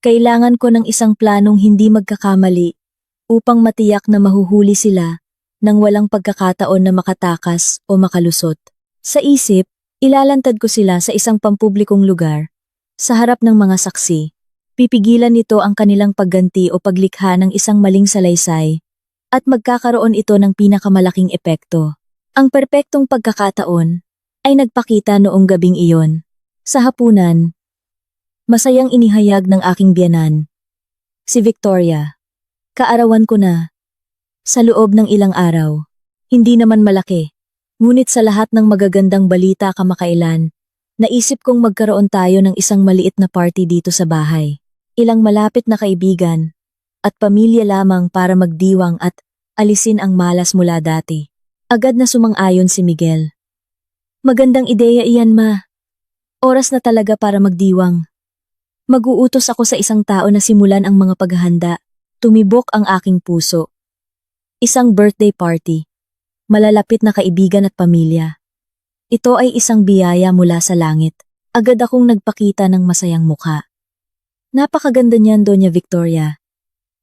Kailangan ko ng isang planong hindi magkakamali upang matiyak na mahuhuli sila nang walang pagkakataon na makatakas o makalusot. Sa isip, Ilalantad ko sila sa isang pampublikong lugar, sa harap ng mga saksi. Pipigilan nito ang kanilang pagganti o paglikha ng isang maling salaysay, at magkakaroon ito ng pinakamalaking epekto. Ang perpektong pagkakataon ay nagpakita noong gabing iyon. Sa hapunan, masayang inihayag ng aking biyanan, si Victoria. Kaarawan ko na. Sa loob ng ilang araw. Hindi naman malaki. Ngunit sa lahat ng magagandang balita kamakailan, naisip kong magkaroon tayo ng isang maliit na party dito sa bahay. Ilang malapit na kaibigan at pamilya lamang para magdiwang at alisin ang malas mula dati. Agad na sumang-ayon si Miguel. Magandang ideya iyan, ma. Oras na talaga para magdiwang. Mag-uutos ako sa isang tao na simulan ang mga paghahanda. Tumibok ang aking puso. Isang birthday party. Malalapit na kaibigan at pamilya. Ito ay isang biyaya mula sa langit. Agad akong nagpakita ng masayang mukha. Napakaganda niyan, Doña Victoria.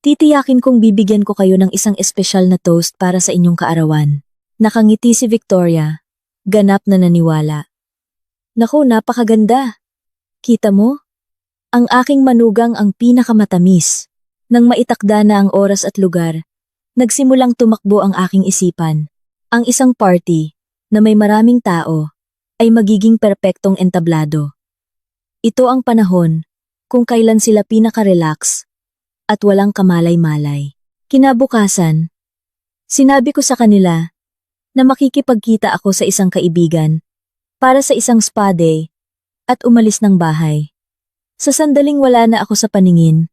Titiyakin kong bibigyan ko kayo ng isang espesyal na toast para sa inyong kaarawan. Nakangiti si Victoria. Ganap na naniwala. Naku, napakaganda. Kita mo? Ang aking manugang ang pinakamatamis. Nang maitakda na ang oras at lugar, nagsimulang tumakbo ang aking isipan. Ang isang party, na may maraming tao, ay magiging perpektong entablado. Ito ang panahon, kung kailan sila pinaka-relax, at walang kamalay-malay. Kinabukasan, sinabi ko sa kanila, na makikipagkita ako sa isang kaibigan, para sa isang spa day, at umalis ng bahay. Sa sandaling wala na ako sa paningin,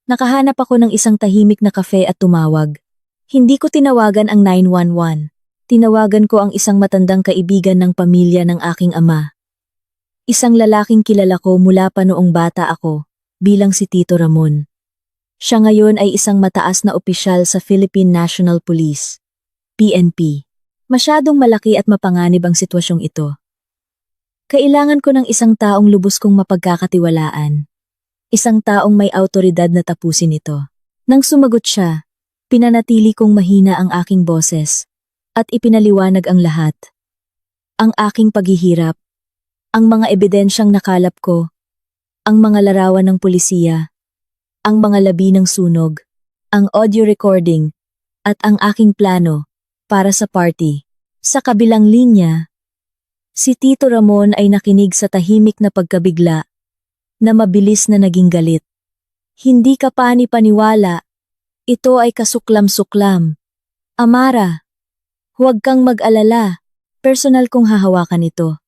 nakahanap ako ng isang tahimik na kafe at tumawag. Hindi ko tinawagan ang 911. Tinawagan ko ang isang matandang kaibigan ng pamilya ng aking ama. Isang lalaking kilala ko mula pa noong bata ako, bilang si Tito Ramon. Siya ngayon ay isang mataas na opisyal sa Philippine National Police, PNP. Masyadong malaki at mapanganib ang sitwasyong ito. Kailangan ko ng isang taong lubos kong mapagkakatiwalaan. Isang taong may awtoridad na tapusin ito. Nang sumagot siya, pinanatili kong mahina ang aking boses at ipinaliwanag ang lahat. Ang aking paghihirap, ang mga ebidensyang nakalap ko, ang mga larawan ng pulisiya, ang mga labi ng sunog, ang audio recording, at ang aking plano para sa party. Sa kabilang linya, si Tito Ramon ay nakinig sa tahimik na pagkabigla na mabilis na naging galit. Hindi ka pani-paniwala. Ito ay kasuklam-suklam. Amara, huwag kang mag-alala. Personal kong hahawakan ito.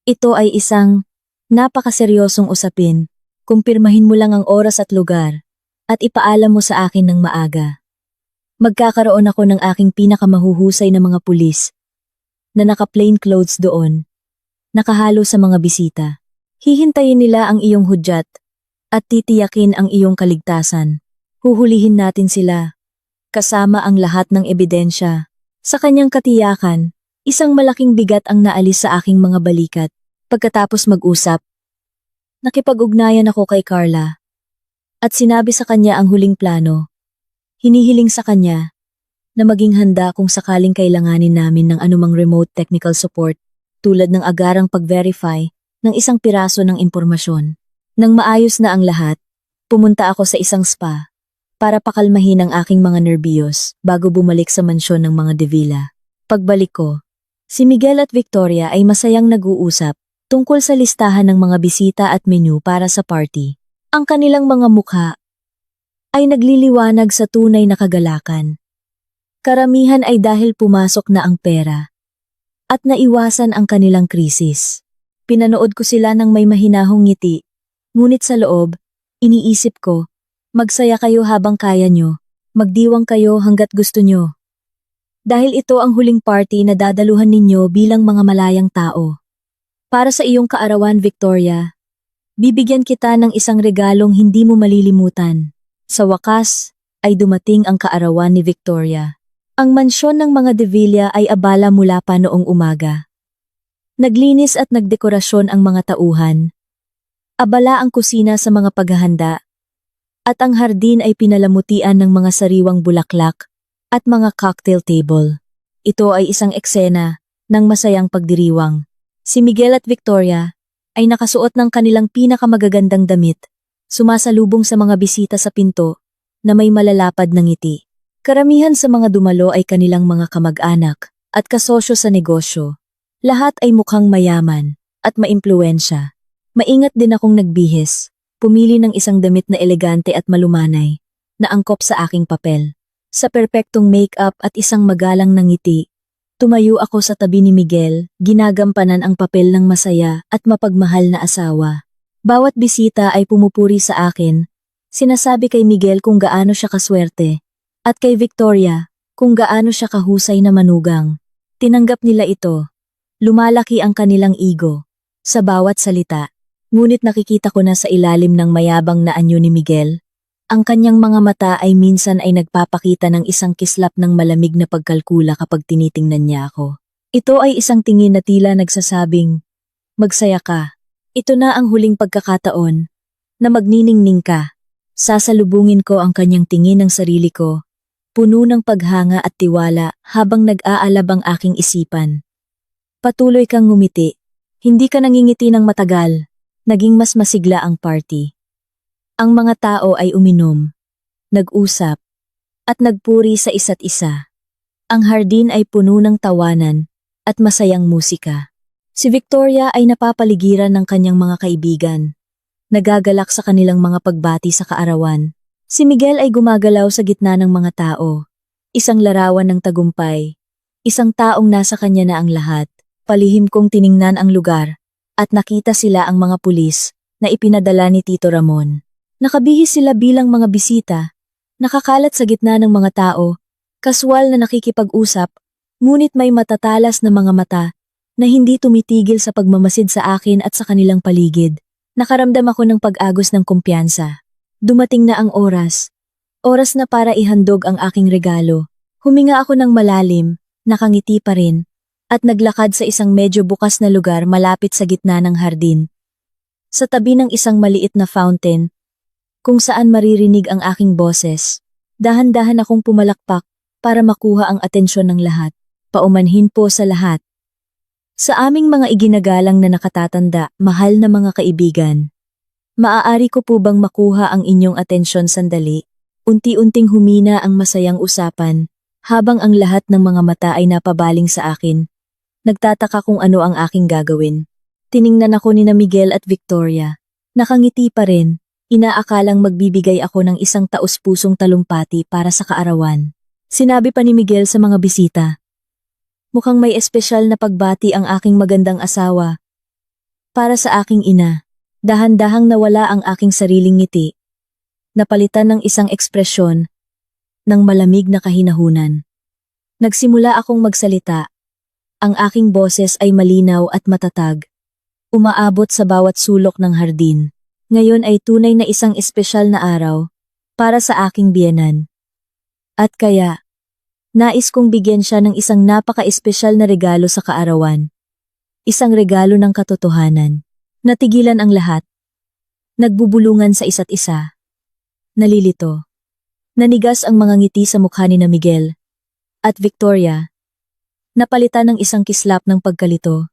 Ito ay isang napakaseryosong usapin. Kumpirmahin mo lang ang oras at lugar at ipaalam mo sa akin ng maaga. Magkakaroon ako ng aking pinakamahuhusay na mga pulis na naka-plain clothes doon, nakahalo sa mga bisita. Hihintayin nila ang iyong hudyat at titiyakin ang iyong kaligtasan. Huhulihin natin sila, kasama ang lahat ng ebidensya. Sa kanyang katiyakan, isang malaking bigat ang naalis sa aking mga balikat. Pagkatapos mag-usap, nakipag-ugnayan ako kay Carla at sinabi sa kanya ang huling plano. Hinihiling sa kanya na maging handa kung sakaling kailanganin namin ng anumang remote technical support tulad ng agarang pag-verify ng isang piraso ng impormasyon. Nang maayos na ang lahat, pumunta ako sa isang spa para pakalmahin ang aking mga nerbiyos bago bumalik sa mansyon ng mga De Villa. Pagbalik ko, si Miguel at Victoria ay masayang nag-uusap tungkol sa listahan ng mga bisita at menu para sa party. Ang kanilang mga mukha ay nagliliwanag sa tunay na kagalakan. Karamihan ay dahil pumasok na ang pera at naiwasan ang kanilang krisis. Pinanood ko sila ng may mahinahong ngiti, ngunit sa loob, iniisip ko, magsaya kayo habang kaya nyo, magdiwang kayo hanggat gusto nyo. Dahil ito ang huling party na dadaluhan ninyo bilang mga malayang tao. Para sa iyong kaarawan, Victoria, bibigyan kita ng isang regalong hindi mo malilimutan. Sa wakas, ay dumating ang kaarawan ni Victoria. Ang mansyon ng mga De Villa ay abala mula pa noong umaga. Naglinis at nagdekorasyon ang mga tauhan. Abala ang kusina sa mga paghahanda. At ang hardin ay pinalamutian ng mga sariwang bulaklak at mga cocktail table. Ito ay isang eksena ng masayang pagdiriwang. Si Miguel at Victoria ay nakasuot ng kanilang pinakamagagandang damit, sumasalubong sa mga bisita sa pinto na may malalapad na ngiti. Karamihan sa mga dumalo ay kanilang mga kamag-anak at kasosyo sa negosyo. Lahat ay mukhang mayaman at maimpluwensya. Maingat din akong nagbihis, pumili ng isang damit na elegante at malumanay, na angkop sa aking papel. Sa perpektong make-up at isang magalang na ngiti, tumayo ako sa tabi ni Miguel, ginagampanan ang papel ng masaya at mapagmahal na asawa. Bawat bisita ay pumupuri sa akin, sinasabi kay Miguel kung gaano siya kaswerte, at kay Victoria kung gaano siya kahusay na manugang. Tinanggap nila ito. Lumalaki ang kanilang ego sa bawat salita. Ngunit nakikita ko na sa ilalim ng mayabang na anyo ni Miguel, ang kanyang mga mata ay minsan ay nagpapakita ng isang kislap ng malamig na pagkalkula kapag tinitingnan niya ako. Ito ay isang tingin na tila nagsasabing, "Magsaya ka. Ito na ang huling pagkakataon na magniningning ka." Sasalubungin ko ang kanyang tingin ng sarili ko, puno ng paghanga at tiwala habang nag-aalab ang aking isipan. Patuloy kang ngumiti. Hindi ka nangingiti ng matagal. Naging mas masigla ang party. Ang mga tao ay uminom, nag-usap, at nagpuri sa isa't isa. Ang hardin ay puno ng tawanan at masayang musika. Si Victoria ay napapaligiran ng kanyang mga kaibigan, nagagalak sa kanilang mga pagbati sa kaarawan. Si Miguel ay gumagalaw sa gitna ng mga tao, isang larawan ng tagumpay, isang taong nasa kanya na ang lahat. Palihim kong tiningnan ang lugar at nakita sila ang mga pulis na ipinadala ni Tito Ramon. Nakabihis sila bilang mga bisita, nakakalat sa gitna ng mga tao, kaswal na nakikipag-usap, ngunit may matatalas na mga mata na hindi tumitigil sa pagmamasid sa akin at sa kanilang paligid. Nakaramdam ako ng pag-agos ng kumpiyansa. Dumating na ang oras na para ihandog ang aking regalo. Huminga ako ng malalim, nakangiti pa rin, at naglakad sa isang medyo bukas na lugar malapit sa gitna ng hardin. Sa tabi ng isang maliit na fountain, kung saan maririnig ang aking boses, dahan-dahan akong pumalakpak para makuha ang atensyon ng lahat. Paumanhin po sa lahat. Sa aming mga iginagalang na nakatatanda, mahal na mga kaibigan, maaari ko po bang makuha ang inyong atensyon sandali? Unti-unting humina ang masayang usapan, habang ang lahat ng mga mata ay napabaling sa akin. Nagtataka kung ano ang aking gagawin. Tiningnan ako ni Miguel at Victoria. Nakangiti pa rin, inaakalang magbibigay ako ng isang taus-pusong talumpati para sa kaarawan. Sinabi pa ni Miguel sa mga bisita, "Mukhang may espesyal na pagbati ang aking magandang asawa. Para sa aking ina." Dahan-dahang nawala ang aking sariling ngiti. Napalitan ng isang ekspresyon ng malamig na kahinahunan. Nagsimula akong magsalita. Ang aking boses ay malinaw at matatag. Umaabot sa bawat sulok ng hardin. Ngayon ay tunay na isang espesyal na araw para sa aking biyenan. At kaya, nais kong bigyan siya ng isang napaka-espesyal na regalo sa kaarawan. Isang regalo ng katotohanan. Natigilan ang lahat. Nagbubulungan sa isa't isa. Nalilito. Nanigas ang mga ngiti sa mukha ni Miguel at Victoria. Napalitan ng isang kislap ng pagkalito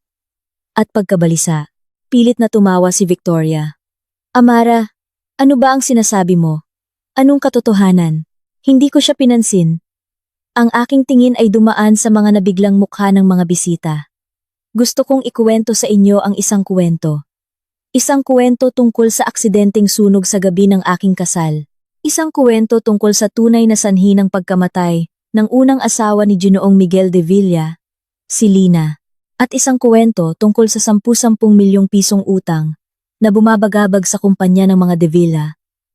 at pagkabalisa. Pilit na tumawa si Victoria. "Amara, ano ba ang sinasabi mo? Anong katotohanan?" Hindi ko siya pinansin. Ang aking tingin ay dumaan sa mga nabiglang mukha ng mga bisita. Gusto kong ikuwento sa inyo ang isang kwento. Isang kwento tungkol sa aksidenteng sunog sa gabi ng aking kasal. Isang kwento tungkol sa tunay na sanhi ng pagkamatay ng unang asawa ni Ginoong Miguel de Villa, si Lina. At isang kwento tungkol sa 10 milyong pisong utang na bumabagabag sa kumpanya ng mga de Villa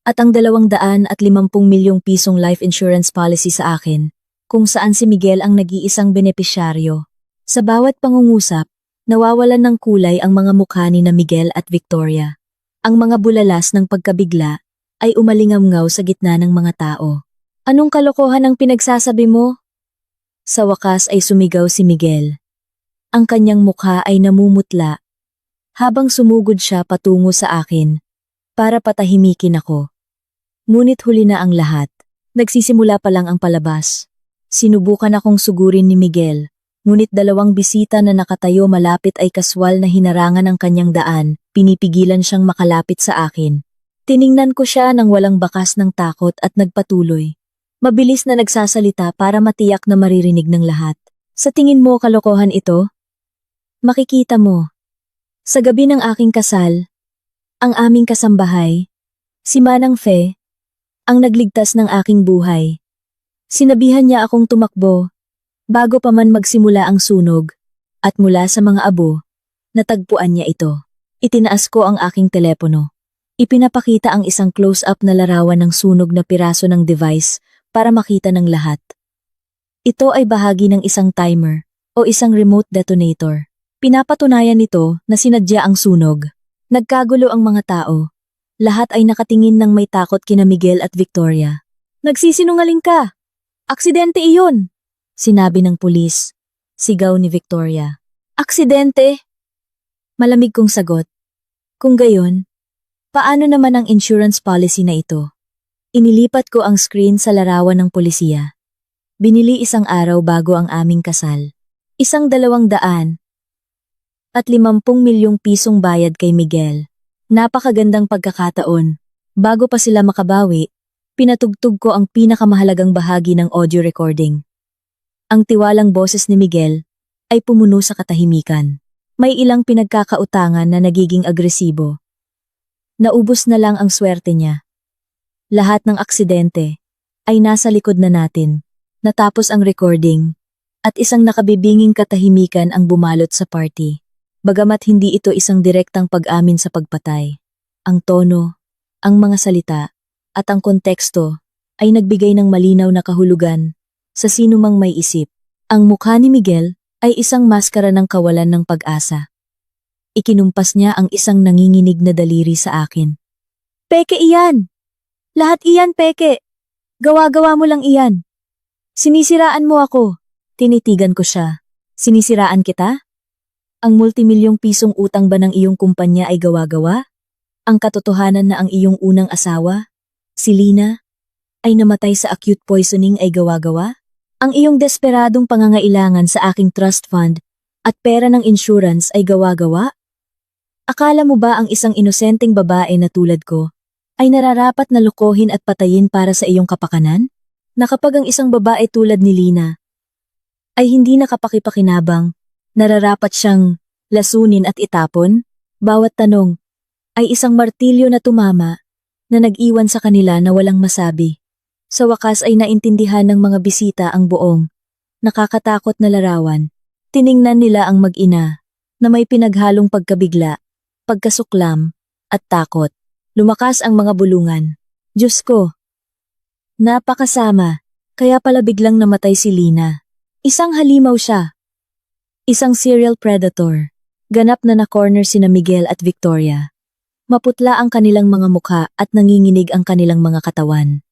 at ang 250 milyong pisong life insurance policy sa akin, kung saan si Miguel ang nag-iisang benepisyaryo. Sa bawat pangungusap, nawawalan ng kulay ang mga mukha ni Miguel at Victoria. Ang mga bulalas ng pagkabigla ay umalingamngaw sa gitna ng mga tao. "Anong kalokohan ang pinagsasabi mo?" Sa wakas ay sumigaw si Miguel. Ang kanyang mukha ay namumutla habang sumugod siya patungo sa akin para patahimikin ako. Ngunit huli na ang lahat. Nagsisimula pa lang ang palabas. Sinubukan akong sugurin ni Miguel, Ngunit dalawang bisita na nakatayo malapit ay kaswal na hinarangan ang kanyang daan, pinipigilan siyang makalapit sa akin. Tiningnan ko siya nang walang bakas ng takot at nagpatuloy. Mabilis na nagsasalita para matiyak na maririnig ng lahat. Sa tingin mo kalokohan ito? Makikita mo. Sa gabi ng aking kasal, ang aming kasambahay, si Manang Fe, ang nagligtas ng aking buhay. Sinabihan niya akong tumakbo, bago pa man magsimula ang sunog, at mula sa mga abo, natagpuan niya ito. Itinaas ko ang aking telepono. Ipinapakita ang isang close-up na larawan ng sunog na piraso ng device para makita ng lahat. Ito ay bahagi ng isang timer o isang remote detonator. Pinapatunayan nito na sinadya ang sunog. Nagkagulo ang mga tao. Lahat ay nakatingin ng may takot kina Miguel at Victoria. Nagsisinungaling ka! Aksidente iyon! Sinabi ng pulis. Sigaw ni Victoria. Aksidente? Malamig kong sagot. Kung gayon, paano naman ang insurance policy na ito? Inilipat ko ang screen sa larawan ng polisiya. Binili isang araw bago ang aming kasal. 200,000 at 50 milyong pisong bayad kay Miguel. Napakagandang pagkakataon. Bago pa sila makabawi, pinatugtog ko ang pinakamahalagang bahagi ng audio recording. Ang tiwalang boses ni Miguel ay pumuno sa katahimikan. May ilang pinagkakautangan na nagiging agresibo. Naubos na lang ang swerte niya. Lahat ng aksidente ay nasa likod na natin. Natapos ang recording at isang nakabibinging katahimikan ang bumalot sa party. Bagamat hindi ito isang direktang pag-amin sa pagpatay, ang tono, ang mga salita, at ang konteksto ay nagbigay ng malinaw na kahulugan sa sinumang may isip. Ang mukha ni Miguel ay isang maskara ng kawalan ng pag-asa. Ikinumpas niya ang isang nanginginig na daliri sa akin. Peke iyan! Lahat iyan peke! Gawa-gawa mo lang iyan! Sinisiraan mo ako! Tinitigan ko siya. Sinisiraan kita? Ang multimilyong pisong utang ba ng iyong kumpanya ay gawa-gawa? Ang katotohanan na ang iyong unang asawa, si Lina, ay namatay sa acute poisoning ay gawa-gawa? Ang iyong desperadong pangangailangan sa aking trust fund at pera ng insurance ay gawa-gawa? Akala mo ba ang isang inosenteng babae na tulad ko ay nararapat na lukohin at patayin para sa iyong kapakanan? Na kapag ang isang babae tulad ni Lina ay hindi nakapakipakinabang, nararapat siyang lasunin at itapon? Bawat tanong ay isang martilyo na tumama na nag-iwan sa kanila na walang masabi. Sa wakas ay naintindihan ng mga bisita ang buong, nakakatakot na larawan. Tiningnan nila ang mag-ina na may pinaghalong pagkabigla, pagkasuklam, at takot. Lumakas ang mga bulungan. Diyos ko! Napakasama, kaya pala biglang namatay si Lina. Isang halimaw siya. Isang serial predator. Ganap na na-corner sina Miguel at Victoria. Maputla ang kanilang mga mukha at nanginginig ang kanilang mga katawan.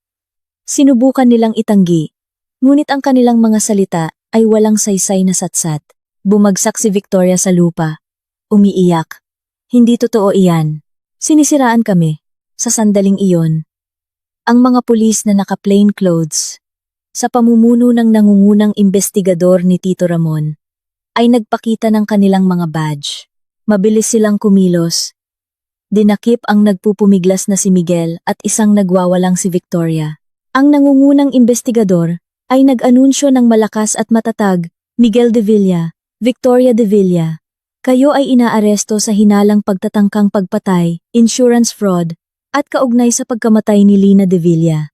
Sinubukan nilang itanggi, ngunit ang kanilang mga salita ay walang saysay na satsat. Bumagsak si Victoria sa lupa. Umiiyak. Hindi totoo iyan. Sinisiraan kami. Sa sandaling iyon. Ang mga pulis na naka-plain clothes, sa pamumuno ng nangungunang investigador ni Tito Ramon, ay nagpakita ng kanilang mga badge. Mabilis silang kumilos. Dinakip ang nagpupumiglas na si Miguel at isang nagwawalang si Victoria. Ang nangungunang investigador ay nag-anunsyo ng malakas at matatag, Miguel de Villa, Victoria de Villa, kayo ay inaaresto sa hinalang pagtatangkang pagpatay, insurance fraud, at kaugnay sa pagkamatay ni Lina de Villa.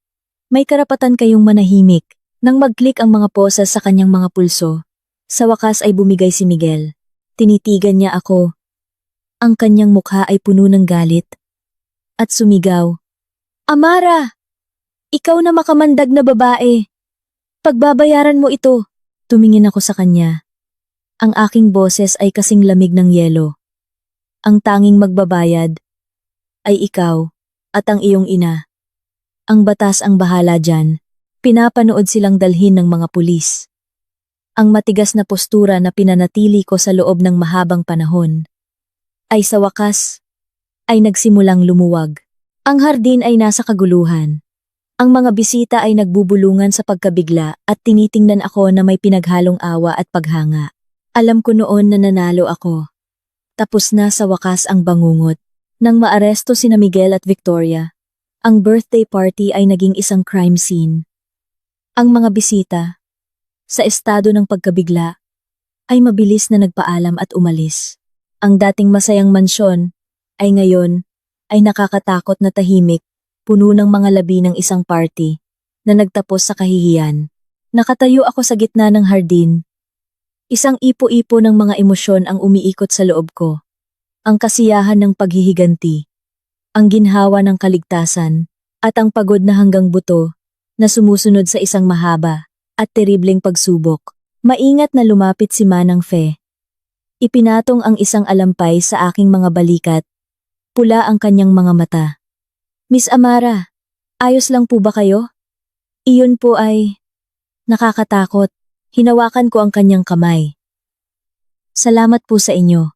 May karapatan kayong manahimik. Nang mag-click ang mga poses sa kanyang mga pulso, sa wakas ay bumigay si Miguel. Tinitigan niya ako. Ang kanyang mukha ay puno ng galit. At sumigaw, Amara! Ikaw na makamandag na babae. Pagbabayaran mo ito. Tumingin ako sa kanya. Ang aking boses ay kasing lamig ng yelo. Ang tanging magbabayad ay ikaw at ang iyong ina. Ang batas ang bahala dyan. Pinapanood silang dalhin ng mga pulis. Ang matigas na postura na pinanatili ko sa loob ng mahabang panahon ay sa wakas ay nagsimulang lumuwag. Ang hardin ay nasa kaguluhan. Ang mga bisita ay nagbubulungan sa pagkabigla at tinitingnan ako na may pinaghalong awa at paghanga. Alam ko noon na nanalo ako. Tapos na sa wakas ang bangungot. Nang maaresto sina Miguel at Victoria, ang birthday party ay naging isang crime scene. Ang mga bisita, sa estado ng pagkabigla, ay mabilis na nagpaalam at umalis. Ang dating masayang mansyon ay ngayon ay nakakatakot na tahimik, puno ng mga labi ng isang party na nagtapos sa kahihiyan. Nakatayo ako sa gitna ng hardin. Isang ipo-ipo ng mga emosyon ang umiikot sa loob ko. Ang kasiyahan ng paghihiganti, ang ginhawa ng kaligtasan, at ang pagod na hanggang buto na sumusunod sa isang mahaba at teribleng pagsubok. Maingat na lumapit si Manang Fe. Ipinatong ang isang alampay sa aking mga balikat. Pula ang kanyang mga mata. Miss Amara, ayos lang po ba kayo? Iyon po ay nakakatakot. Hinawakan ko ang kanyang kamay. Salamat po sa inyo.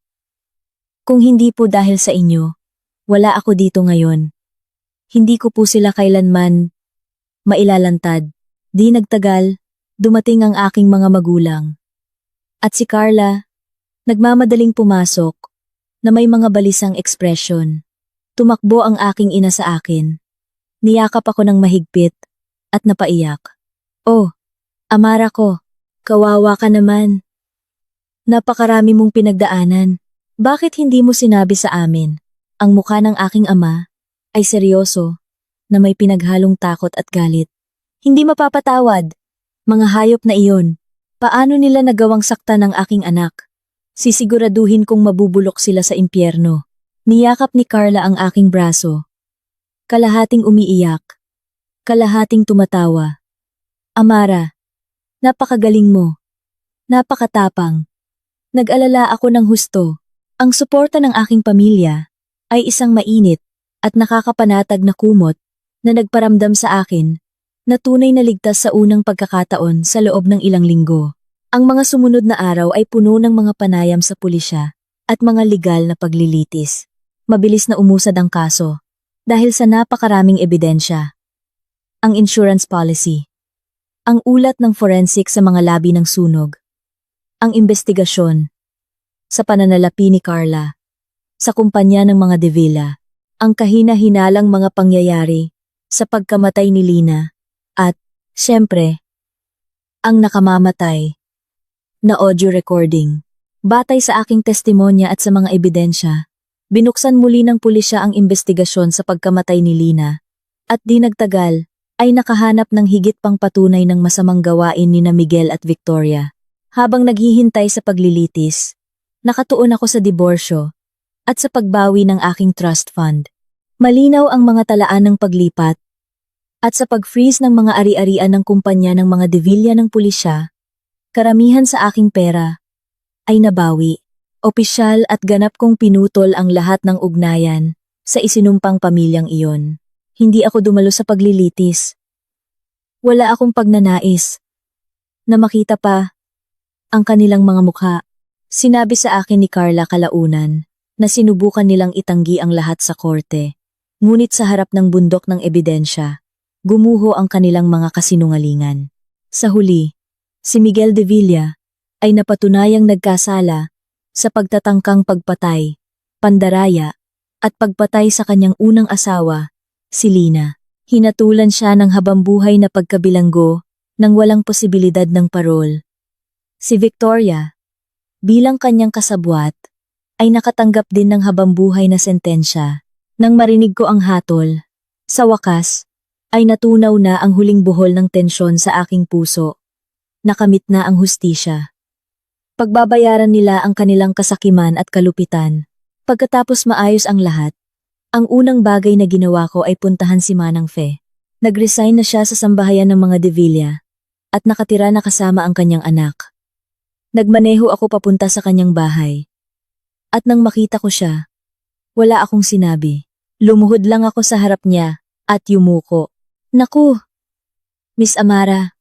Kung hindi po dahil sa inyo, wala ako dito ngayon. Hindi ko po sila kailanman mailalantad. Di nagtagal, dumating ang aking mga magulang. At si Carla, nagmamadaling pumasok, na may mga balisang ekspresyon. Tumakbo ang aking ina sa akin. Niyakap ako ng mahigpit, at napaiyak. Oh, Amara ko, kawawa ka naman. Napakarami mong pinagdaanan. Bakit hindi mo sinabi sa amin? Ang mukha ng aking ama ay seryoso, na may pinaghalong takot at galit. Hindi mapapatawad. Mga hayop na iyon. Paano nila nagawang saktan ng aking anak? Sisiguraduhin kong mabubulok sila sa impyerno. Niyakap ni Carla ang aking braso. Kalahating umiiyak. Kalahating tumatawa. Amara, napakagaling mo. Napakatapang. Nag-alala ako ng husto. Ang suporta ng aking pamilya ay isang mainit at nakakapanatag na kumot na nagparamdam sa akin na tunay na ligtas sa unang pagkakataon sa loob ng ilang linggo. Ang mga sumunod na araw ay puno ng mga panayam sa pulisya at mga legal na paglilitis. Mabilis na umusad ang kaso dahil sa napakaraming ebidensya. Ang insurance policy, ang ulat ng forensic sa mga labi ng sunog, ang investigasyon, sa pananalapi ni Carla, sa kumpanya ng mga De Villa, ang kahina-hinalang mga pangyayari sa pagkamatay ni Lina, at, siyempre, ang nakamamatay na audio recording. Batay sa aking testimonya at sa mga ebidensya, binuksan muli ng pulisya ang investigasyon sa pagkamatay ni Lina, at di nagtagal, ay nakahanap ng higit pang patunay ng masamang gawain ni Miguel at Victoria. Habang naghihintay sa paglilitis, nakatuon ako sa diborsyo at sa pagbawi ng aking trust fund. Malinaw ang mga talaan ng paglipat at sa pag-freeze ng mga ari-arian ng kumpanya ng mga De Villa ng pulisya, karamihan sa aking pera ay nabawi. Opisyal at ganap kong pinutol ang lahat ng ugnayan sa isinumpang pamilyang iyon. Hindi ako dumalo sa paglilitis. Wala akong pagnanais na makita pa ang kanilang mga mukha. Sinabi sa akin ni Carla kalaunan na sinubukan nilang itanggi ang lahat sa korte. Ngunit sa harap ng bundok ng ebidensya, gumuho ang kanilang mga kasinungalingan. Sa huli, si Miguel De Villa ay napatunayang nagkasala sa pagtatangkang pagpatay, pandaraya, at pagpatay sa kanyang unang asawa, si Lina. Hinatulan siya ng habambuhay na pagkabilanggo nang walang posibilidad ng parol. Si Victoria, bilang kanyang kasabwat, ay nakatanggap din ng habambuhay na sentensya. Nang marinig ko ang hatol, sa wakas, ay natunaw na ang huling buhol ng tensyon sa aking puso. Nakamit na ang hustisya. Pagbabayaran nila ang kanilang kasakiman at kalupitan. Pagkatapos maayos ang lahat, ang unang bagay na ginawa ko ay puntahan si Manang Fe. Nag-resign na siya sa sambahayan ng mga De Villa at nakatira na kasama ang kanyang anak. Nagmaneho ako papunta sa kanyang bahay. At nang makita ko siya, wala akong sinabi. Lumuhod lang ako sa harap niya at yumuko. Naku! Miss Amara,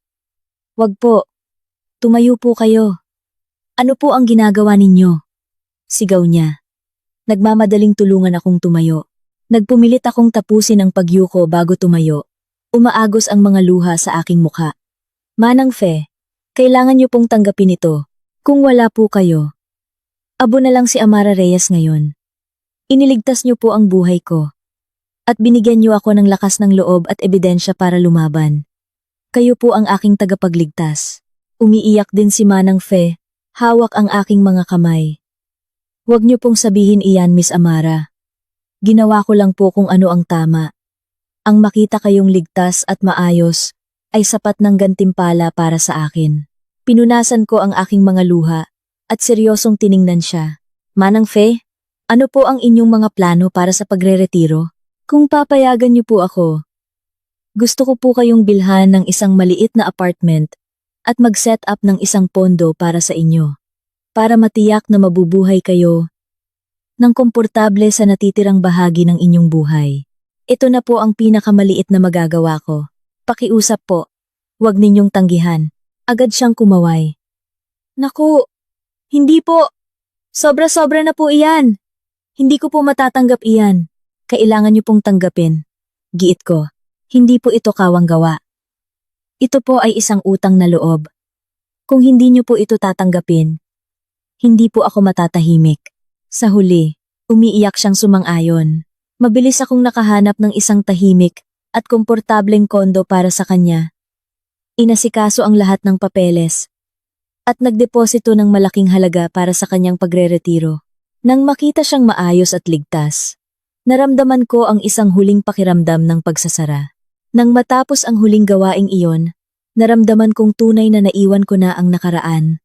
wag po. Tumayo po kayo. Ano po ang ginagawa ninyo? Sigaw niya. Nagmamadaling tulungan akong tumayo. Nagpumilit akong tapusin ang pagyuko bago tumayo Umaagos ang mga luha sa aking mukha. Manang Fe, kailangan niyo pong tanggapin ito. Kung wala po kayo, abo na lang si Amara Reyes ngayon. Iniligtas niyo po ang buhay ko. At binigyan niyo ako ng lakas ng loob at ebidensya para lumaban. Kayo po ang aking tagapagligtas. Umiiyak din si Manang Fe, hawak ang aking mga kamay. Huwag niyo pong sabihin iyan, Miss Amara. Ginawa ko lang po kung ano ang tama. Ang makita kayong ligtas at maayos ay sapat ng gantimpala para sa akin. Pinunasan ko ang aking mga luha at seryosong tiningnan siya. Manang Fe, ano po ang inyong mga plano para sa pagre-retiro? Kung papayagan niyo po ako, gusto ko po kayong bilhan ng isang maliit na apartment at mag-set up ng isang pondo para sa inyo. Para matiyak na mabubuhay kayo ng komportable sa natitirang bahagi ng inyong buhay. Ito na po ang pinakamaliit na magagawa ko. Pakiusap po. Huwag ninyong tanggihan. Agad siyang kumaway. Naku, hindi po. Sobra-sobra na po iyan. Hindi ko po matatanggap iyan. Kailangan niyo pong tanggapin. Giit ko. Hindi po ito kawang gawa. Ito po ay isang utang na loob. Kung hindi niyo po ito tatanggapin, hindi po ako matatahimik. Sa huli, umiiyak siyang sumang-ayon. Mabilis akong nakahanap ng isang tahimik at komportableng kondo para sa kanya. Inasikaso ang lahat ng papeles at nagdeposito ng malaking halaga para sa kanyang pagre-retiro. Nang makita siyang maayos at ligtas, naramdaman ko ang isang huling pakiramdam ng pagsasara. Nang matapos ang huling gawaing iyon, naramdaman kong tunay na naiwan ko na ang nakaraan.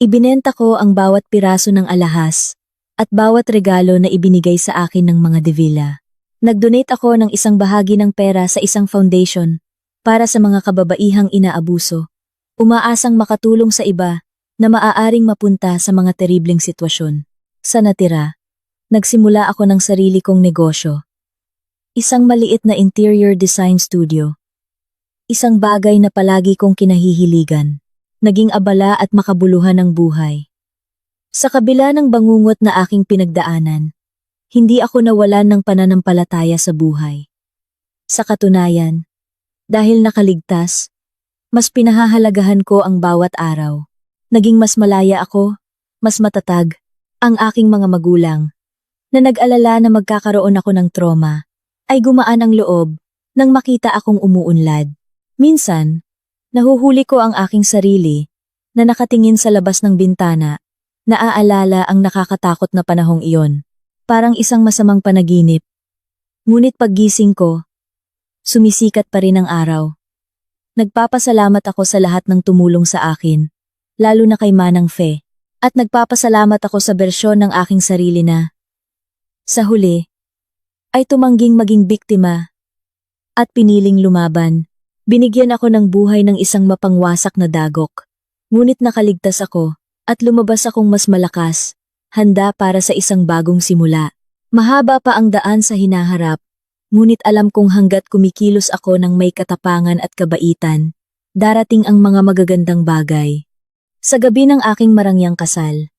Ibinenta ko ang bawat piraso ng alahas at bawat regalo na ibinigay sa akin ng mga Devilla. Nag-donate ako ng isang bahagi ng pera sa isang foundation para sa mga kababaihang inaabuso, umaasang makatulong sa iba na maaaring mapunta sa mga teribleng sitwasyon. Sa natira, nagsimula ako ng sarili kong negosyo. Isang maliit na interior design studio. Isang bagay na palagi kong kinahihiligan. Naging abala at makabuluhan ng buhay. Sa kabila ng bangungot na aking pinagdaanan, hindi ako nawalan ng pananampalataya sa buhay. Sa katunayan, dahil nakaligtas, mas pinahahalagahan ko ang bawat araw. Naging mas malaya ako, mas matatag, ang aking mga magulang, na nag-alala na magkakaroon ako ng trauma, ay gumaan ang loob nang makita akong umuunlad. Minsan, nahuhuli ko ang aking sarili na nakatingin sa labas ng bintana. Naaalala ang nakakatakot na panahong iyon, parang isang masamang panaginip. Ngunit paggising ko, sumisikat pa rin ang araw. Nagpapasalamat ako sa lahat ng tumulong sa akin, lalo na kay Manang Fe, at nagpapasalamat ako sa bersyon ng aking sarili na, sa huli, ay tumangging maging biktima at piniling lumaban. Binigyan ako ng buhay ng isang mapangwasak na dagok, ngunit nakaligtas ako. At lumabas akong mas malakas, handa para sa isang bagong simula. Mahaba pa ang daan sa hinaharap, ngunit alam kong hanggat kumikilos ako ng may katapangan at kabaitan, darating ang mga magagandang bagay. Sa gabi ng aking marangyang kasal,